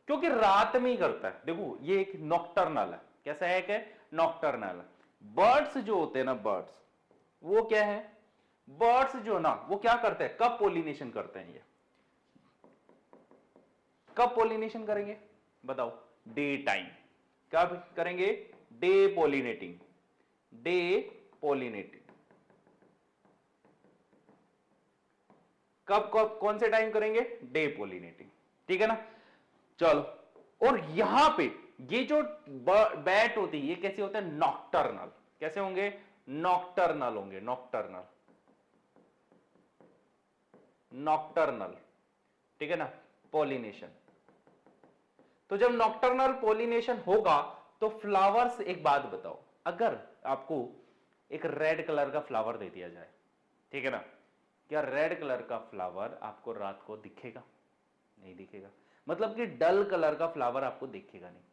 क्योंकि रात में ही करता है, देखो ये एक नॉक्टर्नल है। कैसा है? कि नॉक्टर्नल। बर्ड्स जो होते हैं ना, बर्ड्स वो क्या है? बर्ड्स जो ना वो क्या करते हैं? कब पोलिनेशन करते हैं? ये कब पोलिनेशन करेंगे बताओ? Day time. कब करेंगे? Day pollinating. डे पोलिनेटिंग कब कब कौन से टाइम करेंगे? डे पोलिनेटिंग, ठीक है ना। चलो, और यहां पे ये जो बैट होती है ये कैसे होते हैं? नॉक्टर्नल। कैसे होंगे? नॉक्टर्नल होंगे। नॉक्टर्नल, नॉक्टर्नल, ठीक है ना। पोलिनेशन, तो जब नॉक्टर्नल पोलिनेशन होगा तो फ्लावर्स, एक बात बताओ, अगर आपको एक रेड कलर का फ्लावर दे दिया जाए, ठीक है ना, क्या रेड कलर का फ्लावर आपको रात को दिखेगा? नहीं दिखेगा, मतलब कि डल कलर का फ्लावर आपको दिखेगा नहीं।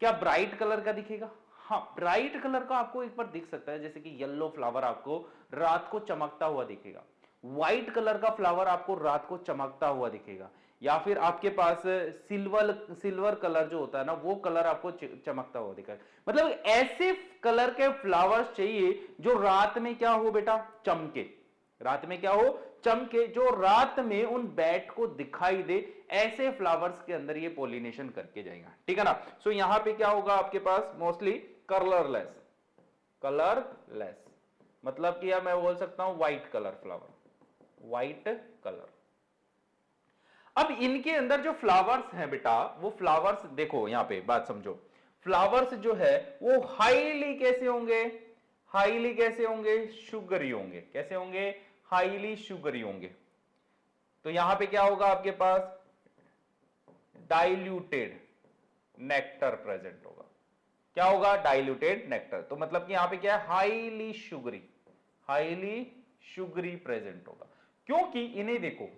क्या ब्राइट कलर का दिखेगा? हाँ, ब्राइट कलर का आपको एक बार दिख सकता है, जैसे कि येलो फ्लावर आपको रात को चमकता हुआ दिखेगा, व्हाइट कलर का फ्लावर आपको रात को चमकता हुआ दिखेगा, या फिर आपके पास सिल्वर कलर जो होता है ना, वो कलर आपको चमकता हुआ दिखेगा। मतलब ऐसे कलर के फ्लावर्स चाहिए जो रात में क्या हो बेटा, चमके, रात में क्या हो, चमके, जो रात में उन बैट को दिखाई दे, ऐसे फ्लावर्स के अंदर ये पॉलिनेशन करके जाएगा, ठीक है ना। सो यहां पे क्या होगा आपके पास, मोस्टली कलरलेस, कलरलेस मतलब कि यार मैं बोल सकता हूं white colour flower, white colour. अब इनके अंदर जो फ्लावर्स हैं बेटा, वो फ्लावर्स देखो यहां पे बात समझो, फ्लावर्स जो है वो हाईली कैसे होंगे, हाईली कैसे होंगे, शुगरी होंगे, कैसे होंगे, हाईली शुगरी होंगे। तो यहां पे क्या होगा आपके पास, डाइल्यूटेड नेक्टर प्रेजेंट होगा, क्या होगा, डाइल्यूटेड नेक्टर। तो मतलब कि यहां पे क्या है, highly sugary, highly sugary present होगा, क्योंकि इन्हें देखो,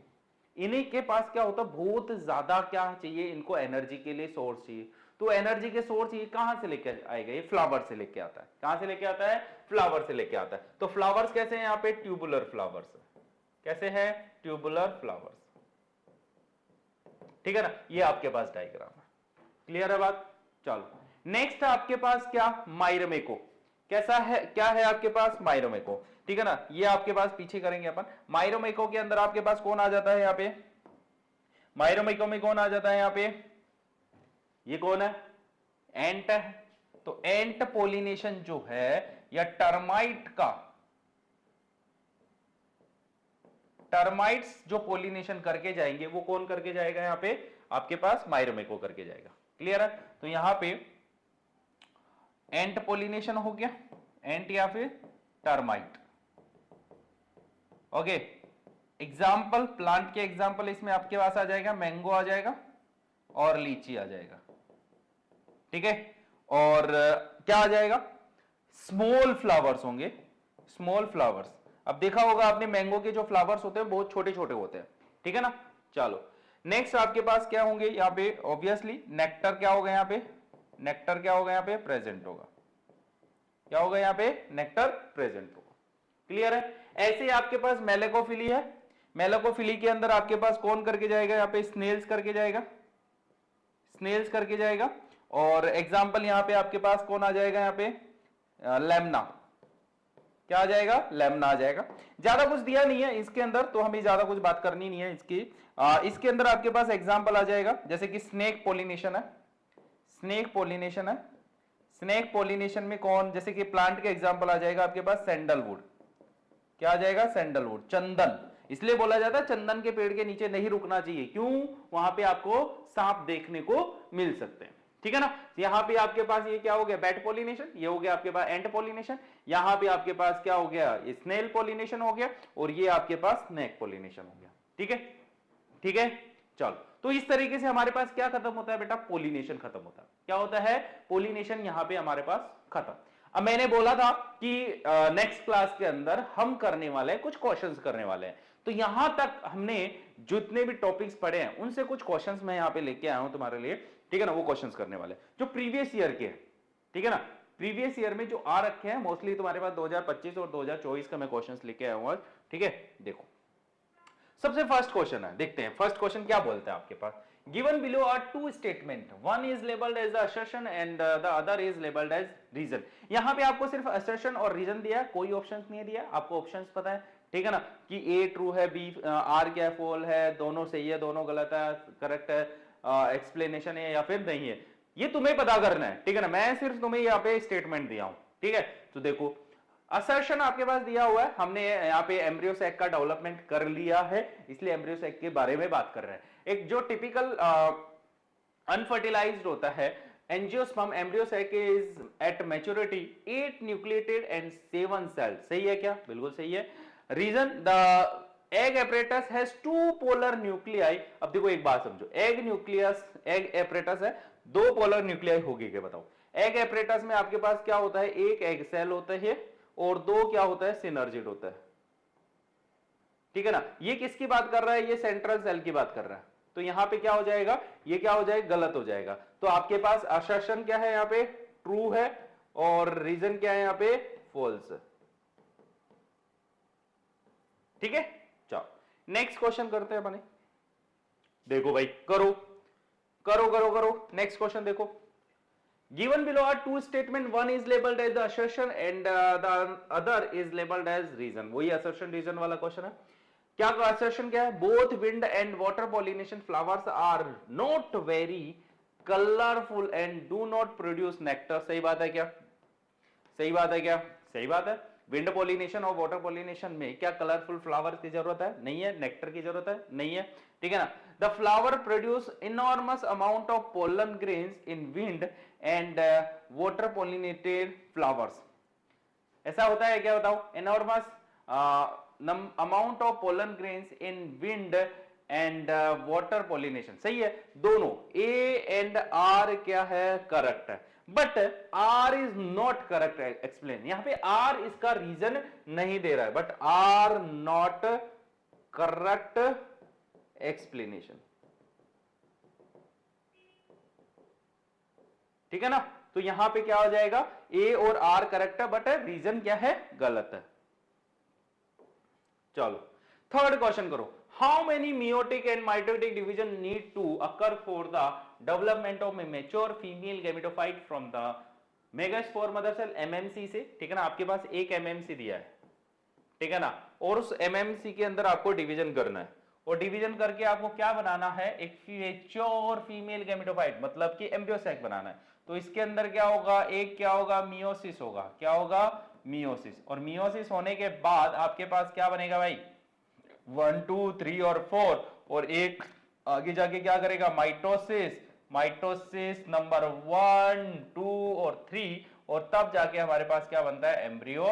इन्हीं के पास क्या होता है, बहुत ज्यादा क्या चाहिए इनको, एनर्जी के लिए सोर्स चाहिए। तो एनर्जी के सोर्स ये कहां से लेके आएगा, ये फ्लावर से लेके आता है, कहां से लेके आता है, फ्लावर से लेके आता है। तो फ्लावर्स कैसे हैं यहां पे, ट्यूबुलर फ्लावर्स, कैसे हैं, ट्यूबुलर फ्लावर्स, ठीक है ना। ये आपके पास डायग्राम है, क्लियर है बात। चलो नेक्स्ट आपके पास क्या, माइरमेको, कैसा है, क्या है आपके पास, माइरमेको, ठीक है ना। ये आपके पास पीछे करेंगे अपन, माइरोमेको के अंदर आपके पास कौन आ जाता है यहां पे, माइरोमेको में कौन आ जाता है यहां पे, ये कौन है, एंट है। तो एंट पोलिनेशन जो है, या टर्माइट का, टर्माइट्स जो पोलिनेशन करके जाएंगे वो कौन करके जाएगा यहां पे, आपके पास माइरोमेको करके जाएगा, क्लियर है। तो यहां पे एंट पोलिनेशन हो गया, एंट या फिर टर्माइट, ओके। एग्जाम्पल, प्लांट के एग्जाम्पल इसमें आपके पास आ जाएगा, मैंगो आ जाएगा और लीची आ जाएगा, ठीक है। और क्या आ जाएगा, स्मॉल फ्लावर्स होंगे, स्मॉल फ्लावर्स। अब देखा होगा आपने मैंगो के जो फ्लावर्स होते हैं बहुत छोटे छोटे होते हैं, ठीक है ना। चलो नेक्स्ट आपके पास क्या होंगे यहां पे, ऑब्वियसली नेक्टर क्या होगा यहां पे, नेक्टर क्या होगा यहां पे, प्रेजेंट होगा, क्या होगा यहां पे, नेक्टर प्रेजेंट होगा, क्लियर है। ऐसे आपके पास मेलेकोफिली है, मेलेकोफिली के अंदर आपके पास कौन करके जाएगा यहां पे, स्नेल्स करके जाएगा, स्नेल्स करके जाएगा। और एग्जाम्पल यहां पे आपके पास कौन आ जाएगा यहां पे, लेमना, क्या आ जाएगा, लेमना आ जाएगा। ज्यादा कुछ दिया नहीं है इसके अंदर, तो हमें ज्यादा कुछ बात करनी नहीं है इसकी। इसके अंदर आपके पास एग्जाम्पल आ जाएगा, जैसे कि स्नेक पोलिनेशन है, स्नेक पोलिनेशन है, स्नेक पोलिनेशन में कौन, जैसे कि प्लांट के एग्जाम्पल आ जाएगा आपके पास सैंडलवुड, क्या आ जाएगा, सैंडलवुड, चंदन। इसलिए बोला जाता है चंदन के पेड़ के नीचे नहीं रुकना चाहिए, क्यों, वहां पे आपको सांप देखने को मिल सकते हैं, ठीक है ना। यहां पे आपके पास ये क्या हो गया, बैट पोलिनेशन, ये हो गया आपके पास एंट पोलिनेशन, यहां पे आपके पास क्या हो गया, स्नेल पोलिनेशन हो गया, और ये आपके पास स्नेक पोलिनेशन हो गया, ठीक है, ठीक है। चलो तो इस तरीके से हमारे पास क्या खत्म होता है बेटा, पोलिनेशन खत्म होता है, क्या होता है, पोलिनेशन यहां पे हमारे पास खत्म। अब मैंने बोला था कि नेक्स्ट क्लास के अंदर हम करने वाले हैं, कुछ क्वेश्चंस करने वाले हैं। तो यहां तक हमने जितने भी टॉपिक्स पढ़े हैं उनसे कुछ क्वेश्चंस मैं यहां पे लेके आया हूं तुम्हारे लिए, ठीक है ना। वो क्वेश्चंस करने वाले जो प्रीवियस ईयर के हैं, ठीक है ना, प्रीवियस ईयर में जो आ रखे हैं मोस्टली तुम्हारे पास 2025 और 2024 का मैं क्वेश्चंस लेके आया हूं, ठीक है। देखो सबसे फर्स्ट क्वेश्चन है, देखते हैं फर्स्ट क्वेश्चन क्या बोलते हैं आपके पास। Given below are two statement, one is labeled as the assertion and the other is labeled as reason। यहां पे आपको सिर्फ assertion और reason दिया है, कोई ऑप्शंस नहीं दिया, आपको ऑप्शंस पता है, ठीक है ना, कि A ट्रू है, B R क्या फॉल है, दोनों सही है, दोनों गलत है, करेक्ट है, एक्सप्लेनेशन है या फिर नहीं है, ये तुम्हें पता करना है, ठीक है ना। मैं सिर्फ तुम्हें यहाँ पे स्टेटमेंट दिया हूं, ठीक है। तो देखो असर्शन आपके पास दिया हुआ है, हमने यहाँ पे एम्ब्रियो सैक का डेवलपमेंट कर लिया है, इसलिए एम्ब्रियो सैक के बारे में बात कर रहे हैं। एक जो टिपिकल अनफर्टिलाइज्ड होता है angiosperm, embryo sac is at maturity 8 nucleated and 7 cell, सही है क्या, बिल्कुल सही है। Reason the egg apparatus has 2 polar nuclei. अब देखो एक बात समझो, एग न्यूक्लियस, एग एपरेटस है, 2 पोलर न्यूक्लियाई होगी क्या, बताओ। एग एपरेटस में आपके पास क्या होता है, एक एग सेल होता है और 2 क्या होता है, सिनर्जिड होता है। ठीक है ना, ये किसकी बात कर रहा है, ये सेंट्रल सेल की बात कर रहा है। तो यहां पे क्या हो जाएगा, ये क्या हो जाएगा, गलत हो जाएगा। तो आपके पास असर्शन क्या है यहां पे, ट्रू है, और रीजन क्या है यहां पे, फॉल्स। ठीक है, चलो नेक्स्ट क्वेश्चन करते हैं अपने। देखो भाई, करो करो करो करो, नेक्स्ट क्वेश्चन देखो। Given below are two statement, one is labeled as the assertion and the other is labeled as reason। वही assertion reason वाला क्वेश्चन है। क्या assertion क्या है, both wind and water pollination flowers are not very colorful and do not produce nectar। सही बात है क्या, सही बात है क्या, सही बात है। विंड पॉलिनेशन और वाटर पॉलिनेशन में क्या कलरफुल फ्लावर्स की जरूरत है, नहीं है। नेक्टर की जरूरत है, नहीं है। ठीक है ना, the flower produce enormous amount of pollen grains in wind and water pollinated flowers. ऐसा होता है क्या, बताओ, enormous amount of pollen grains in wind and water pollination. सही है, दोनों ए एंड आर क्या है, करेक्ट है। But R is not correct explain. यहां पे आर इसका रीजन नहीं दे रहा है, but R not correct explanation. ठीक है ना, तो यहां पे क्या हो जाएगा, ए और आर करेक्ट है, बट रीजन क्या है, गलत है। चलो थर्ड क्वेश्चन करो। How many meiotic and mitotic division need to occur for the development of a mature female gametophyte from the megaspore mother cell, MMC से। ठीक है ना, आपके पास एक एमएमसी दिया है, ठीक है ना, और उस एमएमसी के अंदर आपको डिवीजन करना है, और डिवीजन करके आपको क्या बनाना है, एक मैच्योर फीमेल गैमेटोफाइट, मतलब कि एम्ब्रियो सैक बनाना है। तो इसके अंदर क्या होगा, एक क्या होगा, मियोसिस होगा। क्या होगा, मियोसिस। और मियोसिस होने के बाद आपके पास क्या बनेगा भाई, 1 2 3 और 4, और एक आगे जाके क्या करेगा, माइटोसिस। माइटोसिस नंबर 1 2 और 3, और तब जाके हमारे पास क्या बनता है, एम्ब्रियो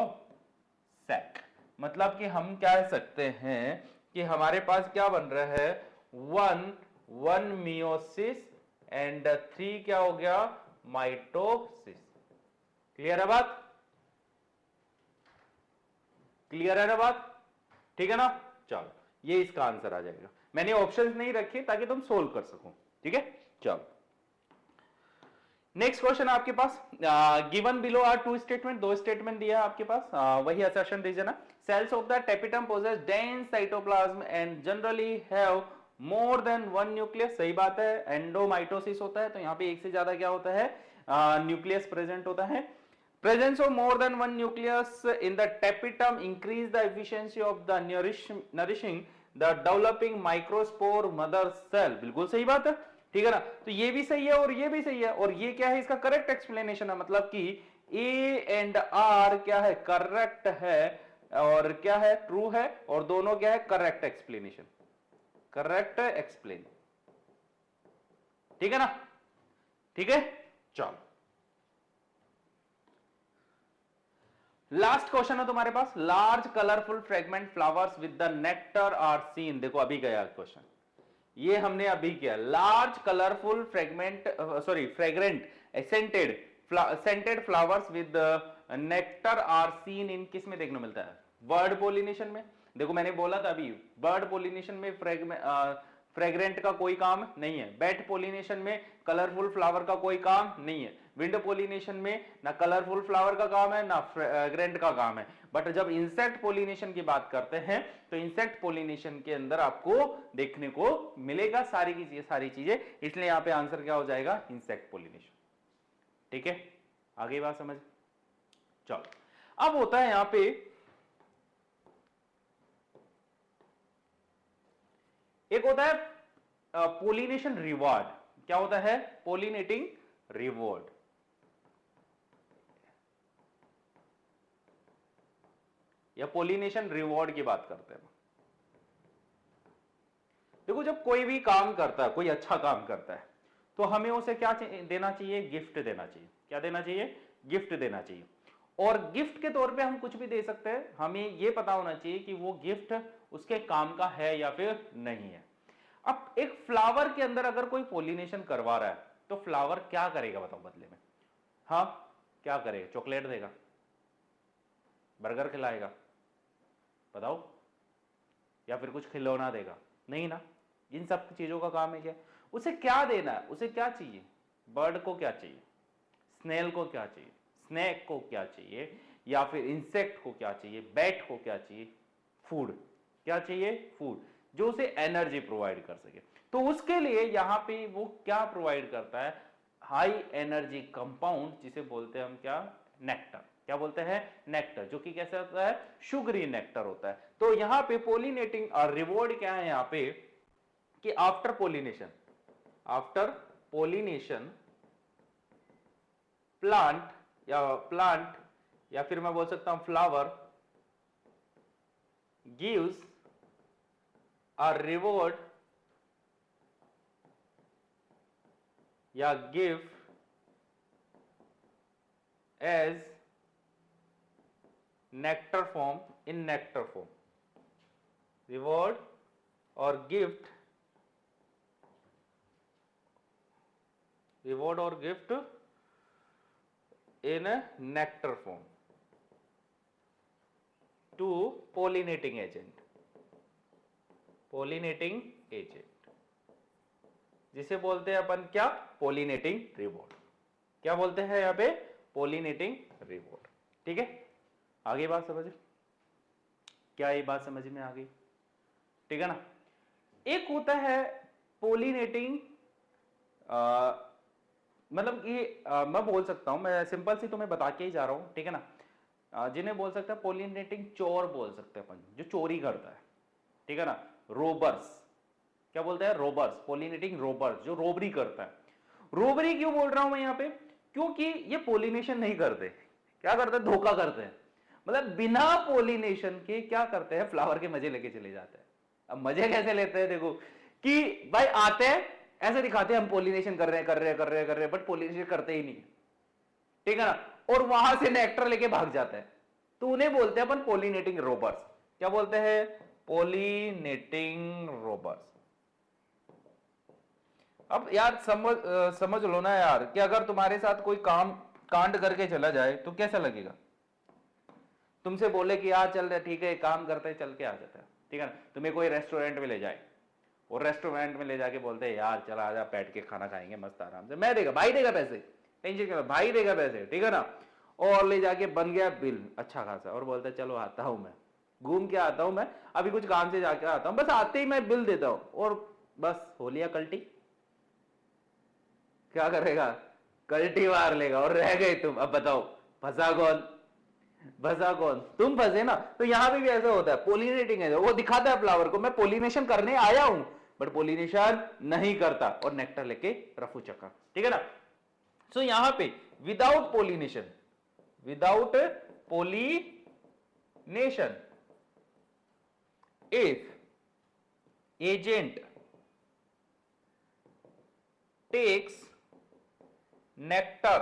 सैक। मतलब कि हम क्या कह सकते हैं कि हमारे पास क्या बन रहा है, 1 मियोसिस एंड 3 क्या हो गया, माइटोसिस। क्लियर है बात, क्लियर है ना बात, ठीक है ना। चलो ये इसका आंसर आ जाएगा। मैंने ऑप्शंस नहीं रखे ताकि तुम सोल्व कर सको, ठीक है। चलो नेक्स्ट क्वेश्चन आपके पास, given below are two statement, दो स्टेटमेंट दिया है आपके पास, वही असर्शन रीजन है। Cells of the tapetum possess dense cytoplasm and generally have more than 1 nucleus. सही बात है, एंडोमाइटोसिस होता है, तो यहां पे एक से ज्यादा क्या होता है, न्यूक्लियस प्रेजेंट होता है। Presence of more than one nucleus in the tapetum increase the efficiency of the nourishing the developing microspore mother cell। बिल्कुल सही बात है, ठीक है ना। तो ये भी सही है और ये भी सही है, और ये क्या है, इसका करेक्ट एक्सप्लेनेशन है। मतलब कि ए एंड आर क्या है, करेक्ट है, और क्या है, ट्रू है, और दोनों क्या है, करेक्ट एक्सप्लेनेशन, करेक्ट एक्सप्लेन। ठीक है ना, ठीक है। चलो लास्ट क्वेश्चन है तुम्हारे पास, large colourful fragment flowers with the nectar are seen. देखो अभी गया क्वेश्चन, ये हमने अभी किया। Large colourful fragment sorry fragrant scented flowers with nectar are seen in किस में देखने मिलता है, बर्ड पोलिनेशन में। देखो मैंने बोला था अभी, बर्ड पोलिनेशन में फ्रेग्रेंट का कोई काम नहीं है, बैट पोलिनेशन में कलरफुल फ्लावर का कोई काम नहीं है, विंड पोलिनेशन में ना कलरफुल फ्लावर का काम है ना फ्रेग्रेंट का काम है। बट जब इंसेक्ट पोलिनेशन की बात करते हैं तो इंसेक्ट पोलिनेशन के अंदर आपको देखने को मिलेगा सारी चीजें, इसलिए यहां पे आंसर क्या हो जाएगा, इंसेक्ट पोलिनेशन। ठीक है, आगे बात समझ। चलो अब होता है यहां पे एक होता है पोलिनेशन रिवॉर्ड। क्या होता है, पोलिनेटिंग रिवॉर्ड। या पोलिनेशन रिवॉर्ड की बात करते हैं। देखो जब कोई भी काम करता है, कोई अच्छा काम करता है, तो हमें उसे क्या देना चाहिए, गिफ्ट देना चाहिए। क्या देना चाहिए, गिफ्ट देना चाहिए। और गिफ्ट के तौर पे हम कुछ भी दे सकते हैं, हमें यह पता होना चाहिए कि वो गिफ्ट उसके काम का है या फिर नहीं है। अब एक फ्लावर के अंदर अगर कोई पोलिनेशन करवा रहा है तो फ्लावर क्या करेगा बताओ बदले में, हाँ क्या करेगा, चॉकलेट देगा, बर्गर खिलाएगा? बताओ। या फिर कुछ खिलौना देगा? नहीं ना। इन सब चीजों का काम है क्या? उसे क्या देना है, उसे क्या चाहिए? बर्ड को क्या चाहिए, स्नेल को क्या चाहिए, स्नेक को क्या चाहिए, या फिर इंसेक्ट को क्या चाहिए, बैट को क्या चाहिए? फूड। क्या चाहिए? फूड, जो उसे एनर्जी प्रोवाइड कर सके। तो उसके लिए यहां पे वो क्या प्रोवाइड करता है? हाई एनर्जी कंपाउंड, जिसे बोलते हैं हम क्या? नेक्टर। क्या बोलते हैं? नेक्टर, जो कि कैसे होता है? शुगरी नेक्टर होता है। तो यहां पे पोलिनेटिंग रिवॉर्ड क्या है यहां पे कि आफ्टर पोलिनेशन प्लांट या फिर मैं बोल सकता हूं फ्लावर गिव्स अ रिवॉर्ड या गिफ्ट एज नेक्टर फॉर्म, इन नेक्टर फॉर्म, रिवॉर्ड और gift in a nectar form to pollinating agent, जिसे बोलते हैं अपन क्या? Pollinating reward. क्या बोलते हैं यहां पे? Pollinating reward. ठीक है, आगे बात समझ? क्या ये बात समझ में आ गई? ठीक है ना। एक होता है पोलिनेटिंग, मतलब ये मैं बोल सकता हूं, मैं सिंपल सी तुम्हें बता के ही जा रहा हूं, ठीक है ना। जिन्हें बोल सकते हैं पोलिनेटिंग चोर बोल सकते हैं अपन, जो चोरी करता है, ठीक है ना। रोबर्स, क्या बोलते हैं? रोबर्स, पोलिनेटिंग रोबर्स, जो रोबरी करता है। रोबरी क्यों बोल रहा हूं मैं यहां पे? क्योंकि ये पोलिनेशन नहीं करते। क्या करते हैं? धोखा करते हैं। मतलब बिना पोलिनेशन के क्या करते हैं? फ्लावर के मजे लेके चले जाते हैं। अब मजे कैसे लेते हैं? देखो कि भाई आते हैं, ऐसे दिखाते हैं हम पोलिनेशन कर रहे हैं, बट पोलिनेशन करते ही नहीं, ठीक है ना। और वहां से नेक्टर लेके भाग जाते हैं। तो उन्हें बोलते हैं अपन पोलिनेटिंग रोबर्स। क्या बोलते हैं? Pollinating robbers. अब यार समझ लो ना यार, कि अगर तुम्हारे साथ कोई कांड करके चला जाए तो कैसा लगेगा? तुमसे बोले कि यार चल रहे, ठीक है काम करते, चल के आ जाता है, ठीक है ना। तुम्हें कोई रेस्टोरेंट में ले जाए, और रेस्टोरेंट में ले जाके बोलते हैं यार चला आजा, बैठ के खाना खाएंगे मस्त आराम से, मैं देगा, भाई देगा पैसे, टेंशन क्या, भाई देगा पैसे, ठीक है ना। और ले जाके बन गया बिल अच्छा खासा, और बोलता है चलो आता हूं मैं, घूम के आता हूं मैं, अभी कुछ काम से जाके आता हूं, बस आते ही मैं बिल देता हूं, और बस हो लिया कल्टी। क्या करेगा? कल्टी मार लेगा, और रह गए तुम। अब बताओ फंसा कौन? फंसा कौन? तुम फंसे ना। तो यहां पे भी ऐसा होता है, पोलिनेटिंग है, वो दिखाता है फ्लावर को मैं पोलिनेशन करने आया हूं, बट पोलिनेशन नहीं करता, और नेक्टर लेके रफू चक्कर, ठीक है ना। सो यहां पे without pollination if agent takes nectar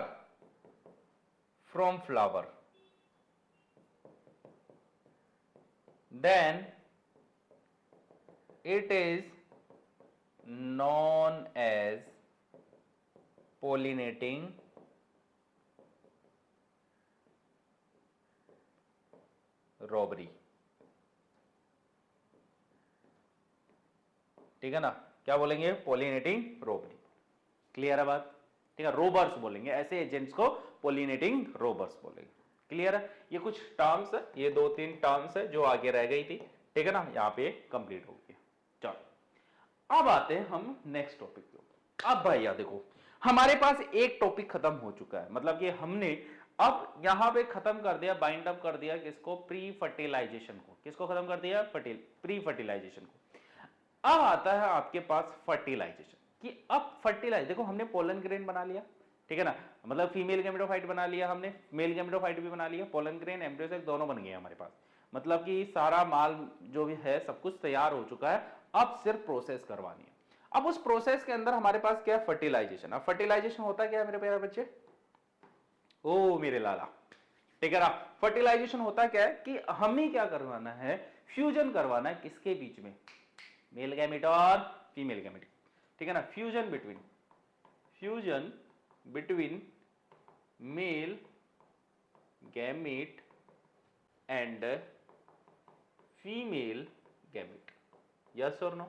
from flower, then it is known as pollinating robbery, ठीक है ना। क्या बोलेंगे? Pollinating robbery. क्लियर है बात? ठीक है, रोबर्स बोलेंगे, ऐसे एजेंट्स को पोलिनेटिंग रोबर्स बोलेंगे। क्लियर है? ये कुछ टर्म्स है, ये 2-3 टर्म्स है जो आगे रह गई थी, ठीक है ना, यहां पे कंप्लीट हो गया। चलो अब आते हैं हम नेक्स्ट टॉपिक पे। अब भैया देखो, हमारे पास एक टॉपिक खत्म हो चुका है, मतलब कि हमने अब यहां पे खत्म कर दिया, बाइंड अप कर दिया किसको? प्री फर्टिलाइजेशन को। किसको खत्म कर दिया? प्री फर्टिलाइजेशन को। अब आता है आपके पास फर्टिलाइजेशन, कि अब फर्टिलाइज, देखो हमने पोलन ग्रेन बना लिया, ठीक है ना, मतलब फीमेल गैमेटोफाइट बना लिया हमने, मेल गैमेटोफाइट भी बना लिया, पोलन ग्रेन एम्ब्रियो सेक दोनों बन गए हमारे पास, मतलब कि सारा माल जो भी है सब कुछ तैयार हो चुका है, अब सिर्फ प्रोसेस करवानी है। अब उस प्रोसेस के अंदर हमारे पास क्या है? फर्टिलाइजेशन। अब फर्टिलाइजेशन होता क्या है मेरे प्यारे बच्चे? ओ मेरे लाला, ठीक है ना। फर्टिलाइजेशन होता क्या है कि हमें क्या करवाना है? फ्यूजन करवाना है, किसके बीच में? मेल गैमेट और फीमेल गैमेट, ठीक है ना। Fusion between male gamete and female gamete, yes और नो?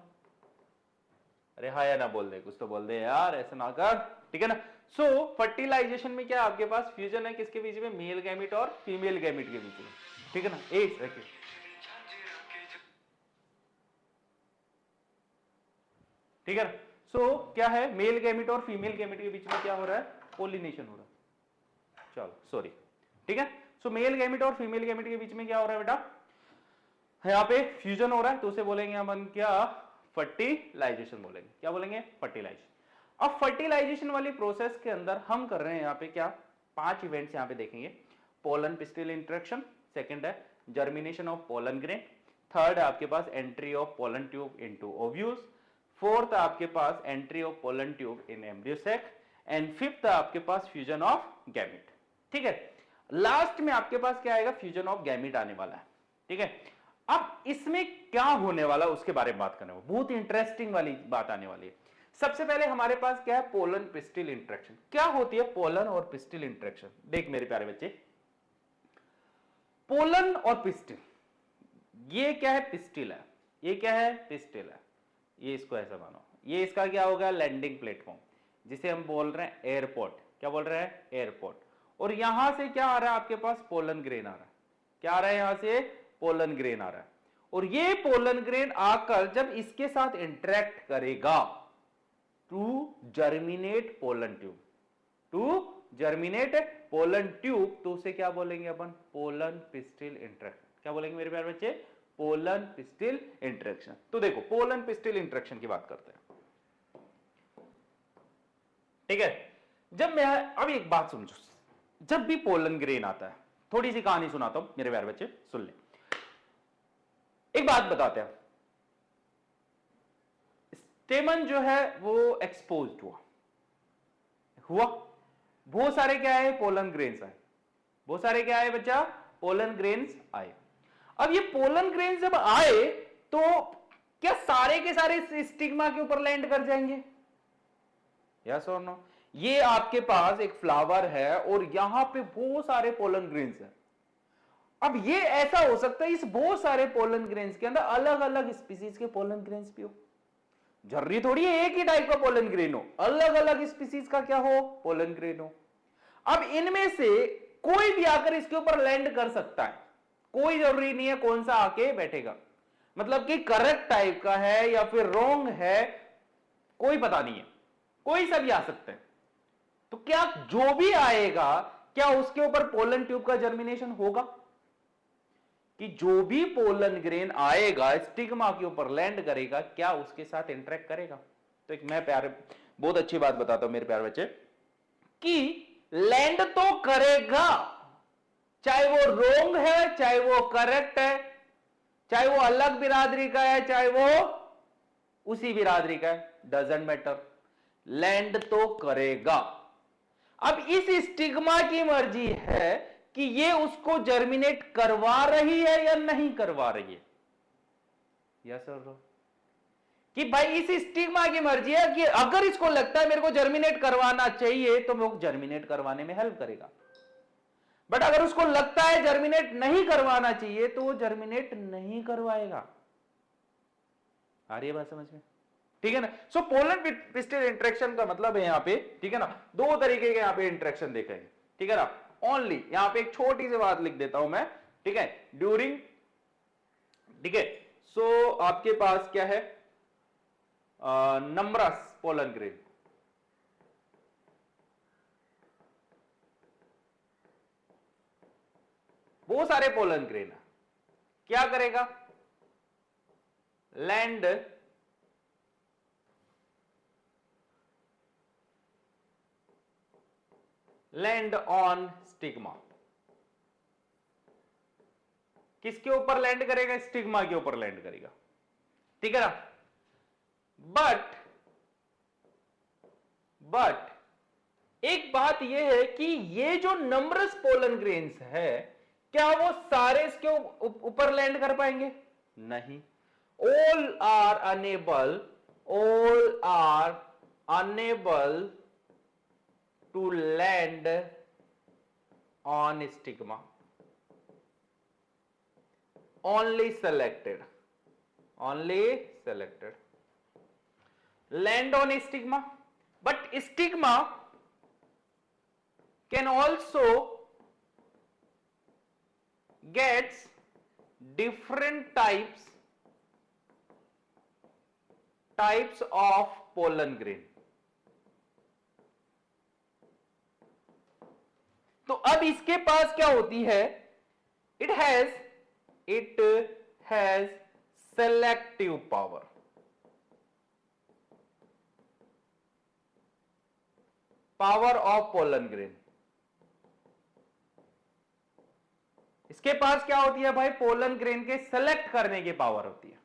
अरे हाँ या ना बोल दे, कुछ तो बोल दे यार, ऐसा ना कर, ठीक है ना। सो फर्टिलाइजेशन में क्या आपके पास फ्यूजन है किसके बीच में? मेल गैमेट और फीमेल गैमेट के बीच में, ठीक है ना। एक सेकेंड, ठीक है ना। सो क्या है, मेल गैमेट और फीमेल गैमेट के बीच में क्या हो रहा है? पोलिनेशन हो रहा है। चलो सॉरी, ठीक है। सो मेल गैमेट और फीमेल गैमेट के बीच में क्या हो रहा है बेटा? यहाँ पे फ्यूजन हो रहा है, तो उसे बोलेंगे अपन क्या? फर्टिलाइजेशन बोलेंगे। क्या बोलेंगे? फर्टिलाइजेशन। अब फर्टिलाइजेशन वाली प्रोसेस के अंदर हम कर रहे हैं यहाँ पे क्या? 5 इवेंट्स यहाँ पे देखेंगे। पोलन पिस्टिल इंटरेक्शन, सेकंड है germination of pollen grain, third है आपके पास entry of pollen tube into ovules, fourth है आपके पास entry of pollen tube in embryo sac, and fifth है आपके पास फ्यूजन ऑफ गैमेट, ठीक है। लास्ट में आपके पास क्या आएगा? फ्यूजन ऑफ गैमेट आने वाला है, ठीक है। अब इसमें क्या होने वाला उसके बारे में बात करने वाले, बहुत इंटरेस्टिंग वाली बात आने वाली है। सबसे पहले हमारे पास क्या है? Pollen pistil interaction. क्या होती है पोलन और पिस्टिल इंटरेक्शन? देख मेरे प्यारे बच्चे, पोलन और पिस्टिल, ये क्या है? पिस्टिल है, ये क्या है? पिस्टिल है। ये इसको ऐसा मानो, ये इसका क्या होगा? लैंडिंग प्लेटफॉर्म, जिसे हम बोल रहे हैं एयरपोर्ट। क्या बोल रहे हैं? एयरपोर्ट। और यहां से क्या आ रहा है आपके पास? पोलन ग्रेन आ रहा है। क्या आ रहा है? यहां से पोलन ग्रेन आ रहा है। और ये पोलन ग्रेन आकर जब इसके साथ इंटरेक्ट करेगा to germinate pollen tube, to germinate pollen tube, तो उसे क्या बोलेंगे अपन? Pollen pistil interaction. क्या बोलेंगे मेरे प्यारे बच्चे? Pollen pistil interaction. तो देखो पोलन पिस्टिल इंटरेक्शन की बात करते हैं, ठीक है। जब मैं, अब एक बात समझो, जब भी पोलन ग्रेन आता है, थोड़ी सी कहानी सुनाता हूं मेरे प्यारे बच्चे, सुन ले। एक बात बताते हैं, स्टेमन जो है वो एक्सपोज्ड हुआ, बहुत सारे क्या है? पोलन ग्रेन्स आए। बहुत सारे क्या आए बच्चा? पोलन ग्रेन्स आए। अब ये पोलन ग्रेन्स जब आए तो क्या सारे के सारे स्टिग्मा के ऊपर लैंड कर जाएंगे? यस और नो? ये आपके पास एक फ्लावर है और यहां पे बहुत सारे पोलन ग्रेन्स हैं। अब ये ऐसा हो सकता है इस बहुत सारे पोलन ग्रेन्स के अंदर अलग अलग स्पीसीज के पोलन ग्रेन्स भी हो। जरूरी थोड़ी है एक ही टाइप का पोलन ग्रेन हो, अलग अलग स्पीसीज का क्या हो? पोलन ग्रेन हो। अब इनमें से कोई भी आकर इसके ऊपर लैंड कर सकता है, कोई जरूरी नहीं है कौन सा आके बैठेगा, मतलब कि करेक्ट टाइप का है या फिर रॉन्ग है, कोई पता नहीं है, कोई सा भी आ सकता है। तो क्या जो भी आएगा क्या उसके ऊपर पोलन ट्यूब का जर्मिनेशन होगा? कि जो भी पोलन ग्रेन आएगा स्टिग्मा के ऊपर लैंड करेगा, क्या उसके साथ इंटरेक्ट करेगा? तो एक मैं प्यारे बहुत अच्छी बात बताता हूं मेरे प्यारे बच्चे, कि लैंड तो करेगा, चाहे वो रोंग है चाहे वो करेक्ट है, चाहे वो अलग बिरादरी का है चाहे वो उसी बिरादरी का है, डजंट मैटर, लैंड तो करेगा। अब इस स्टिग्मा की मर्जी है कि ये उसको जर्मिनेट करवा रही है या नहीं करवा रही है। यस और नो? कि भाई इस स्टिग्मा की मर्जी है कि अगर इसको लगता है मेरे को जर्मिनेट करवाना चाहिए तो मैं वो जर्मिनेट करवाने में हेल्प करेगा, बट अगर उसको लगता है जर्मिनेट नहीं करवाना चाहिए तो वो जर्मिनेट नहीं करवाएगा। आ रही है बात समझ में? ठीक है ना। सो पोलन पिस्टिल इंटरेक्शन का मतलब है यहां पे, ठीक है ना, दो तरीके के यहां पे इंटरेक्शन देखेंगे, ठीक है ना। ओनली यहां पे एक छोटी सी बात लिख देता हूं मैं, ठीक है, ड्यूरिंग, ठीक है। सो आपके पास क्या है? नंबरस पोलन ग्रेन, बहुत सारे पोलन ग्रेन है, क्या करेगा? Land on stigma. किसके ऊपर लैंड करेगा? स्टिग्मा के ऊपर लैंड करेगा, ठीक है ना। बट एक बात यह है कि ये जो नंबरस पोलन ग्रेन्स है क्या वो सारे इसके ऊपर लैंड कर पाएंगे? नहीं। all are unable to land on stigma, only selected, land on stigma, but stigma can also gets different types of pollen grain. तो अब इसके पास क्या होती है, it has selective power. Power of pollen grain. इसके पास क्या होती है भाई, पोलन ग्रेन के सेलेक्ट करने की पावर होती है.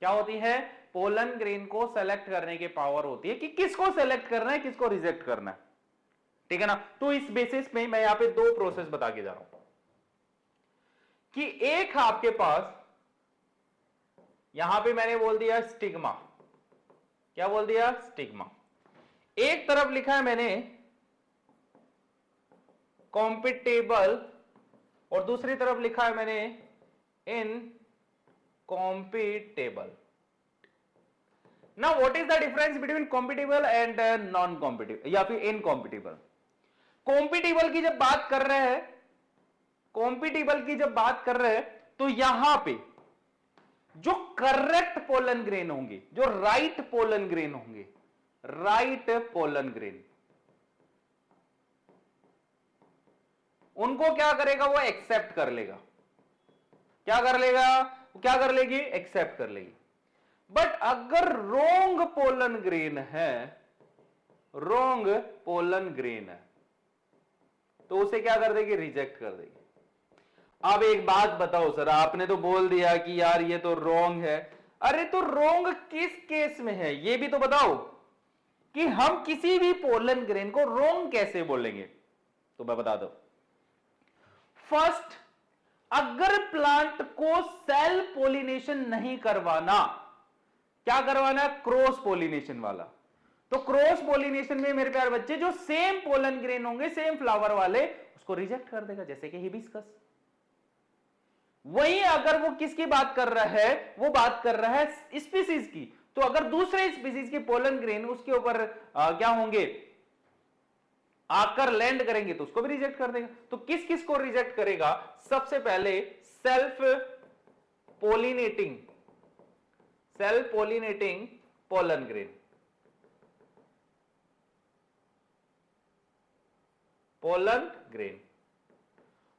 क्या होती है, पोलन ग्रेन को सेलेक्ट करने की पावर होती है कि किसको सेलेक्ट करना है, किसको रिजेक्ट करना है. ठीक है ना. तो इस बेसिस में मैं यहां पे दो प्रोसेस बता के जा रहा हूं कि एक आपके पास यहां पे मैंने बोल दिया स्टिग्मा. क्या बोल दिया, स्टिग्मा. एक तरफ लिखा है मैंने कॉम्पिटेबल और दूसरी तरफ लिखा है मैंने incompatible. Now what is the difference between compatible and non compatible या फिर इनकॉम्पिटेबल. कॉम्पिटेबल की जब बात कर रहे हैं, तो यहां पे जो करेक्ट पोलन ग्रेन होंगे, जो राइट पोलन ग्रेन होंगे, उनको क्या करेगा, वो एक्सेप्ट कर लेगा. क्या कर लेगी, एक्सेप्ट कर लेगी. बट अगर रोंग पोलन ग्रेन है, तो उसे क्या कर देगी, रिजेक्ट कर देगी. अब एक बात बताओ सर, आपने तो बोल दिया कि यार ये तो रोंग है. अरे तो रोंग किस केस में है, ये भी तो बताओ कि हम किसी भी पोलन ग्रेन को रोंग कैसे बोलेंगे. तो मैं बता दो. फर्स्ट, अगर प्लांट को सेल्फ पोलिनेशन नहीं करवाना, क्या करवाना, क्रॉस पोलिनेशन वाला. तो क्रॉस पोलिनेशन में मेरे प्यारे बच्चे जो सेम पोलन ग्रेन होंगे, सेम फ्लावर वाले, उसको रिजेक्ट कर देगा, जैसे कि हिबिस्कस. वहीं अगर वो किसकी बात कर रहा है, वो बात कर रहा है स्पीसीज की. तो अगर दूसरे स्पीसीज की पोलन ग्रेन उसके ऊपर क्या होंगे, आकर लैंड करेंगे, तो उसको भी रिजेक्ट कर देगा. तो किस किस को रिजेक्ट करेगा, सबसे पहले सेल्फ पोलिनेटिंग पोलन ग्रेन.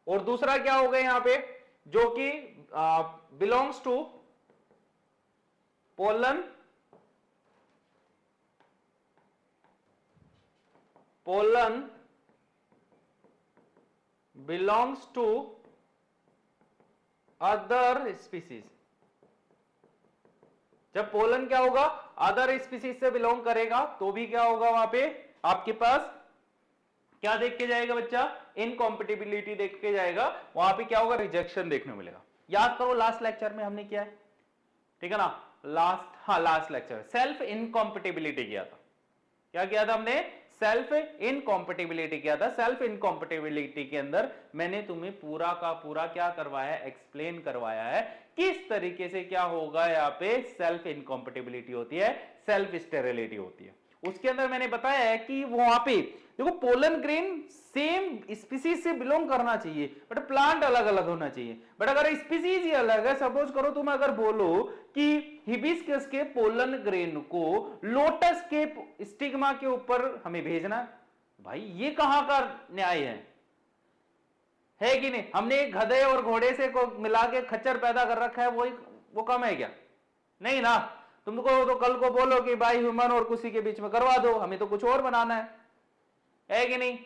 और दूसरा क्या होगा यहां पे, जो कि belongs to pollen belongs to other species. जब पोलन क्या होगा, अदर स्पीसीज से बिलोंग करेगा, तो भी क्या होगा, वहां पे आपके पास क्या देख के जाएगा बच्चा, इनकॉम्पिटिबिलिटी देख के जाएगा. वहां पे क्या होगा, रिजेक्शन देखने को मिलेगा. याद करो लास्ट लेक्चर में हमने किया है, ठीक है ना, लास्ट लेक्चर सेल्फ इनकॉम्पिटिबिलिटी किया था. क्या किया था हमने, सेल्फ इनकॉम्पिटिबिलिटी किया था. सेल्फ इनकॉम्पिटिबिलिटी के अंदर मैंने तुम्हें पूरा का पूरा क्या करवाया, एक्सप्लेन करवाया है किस तरीके से क्या होगा, यहाँ पे सेल्फ इनकॉम्पिटिबिलिटी होती है, सेल्फ स्टेरिलिटी होती है. उसके अंदर मैंने बताया है कि वहां पे देखो पोलन ग्रेन सेम स्पीसीज से बिलोंग करना चाहिए, बट प्लांट अलग अलग होना चाहिए. बट अगर स्पीसीज ही अलग है, सपोज करो तुम अगर बोलो कि हिबिस्कस के पोलन ग्रेन को लोटस के स्टिग्मा के ऊपर हमें भेजना, भाई ये कहां का न्याय है कि नहीं. हमने एक गधे और घोड़े से को मिला के खच्चर पैदा कर रखा है, वो कम है क्या, नहीं ना. तुमको तो कल को बोलो कि भाई ह्यूमन और कुछ के बीच में करवा दो, हमें तो कुछ और बनाना है कि नहीं.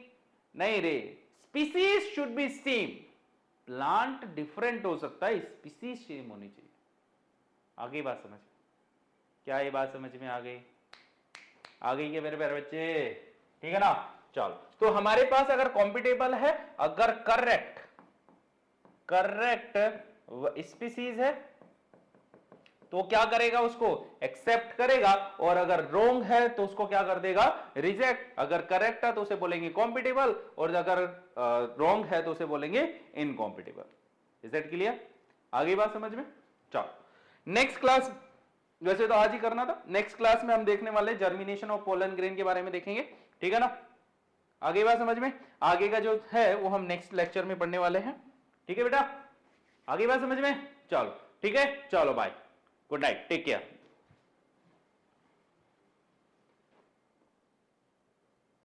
नहीं रे, species should be same. Plant different हो सकता है, स्पीसीज सेम होनी चाहिए. आगे बात समझ, क्या ये बात समझ में आ गई क्या मेरे प्यारे बच्चे, ठीक है ना. चलो, तो हमारे पास अगर कॉम्पिटेबल है, अगर करेक्ट स्पीसीज है, तो क्या करेगा, उसको एक्सेप्ट करेगा. और अगर रोंग है तो उसको क्या कर देगा, रिजेक्ट. अगर करेक्ट है तो उसे बोलेंगे कॉम्पिटेबल, और अगर रोंग है तो उसे बोलेंगे इनकॉम्पिटेबल. Is that clear. आगे बात समझ में? चलो नेक्स्ट क्लास, वैसे तो आज ही करना था, नेक्स्ट क्लास में हम देखने वाले जर्मिनेशन ऑफ पोलन ग्रेन के बारे में देखेंगे, ठीक है ना? आगे बात समझ में? आगे का जो है वो हम नेक्स्ट लेक्चर में पढ़ने वाले हैं, ठीक है बेटा? आगे बात समझ में? चलो ठीक है, चलो bye, good night, take care.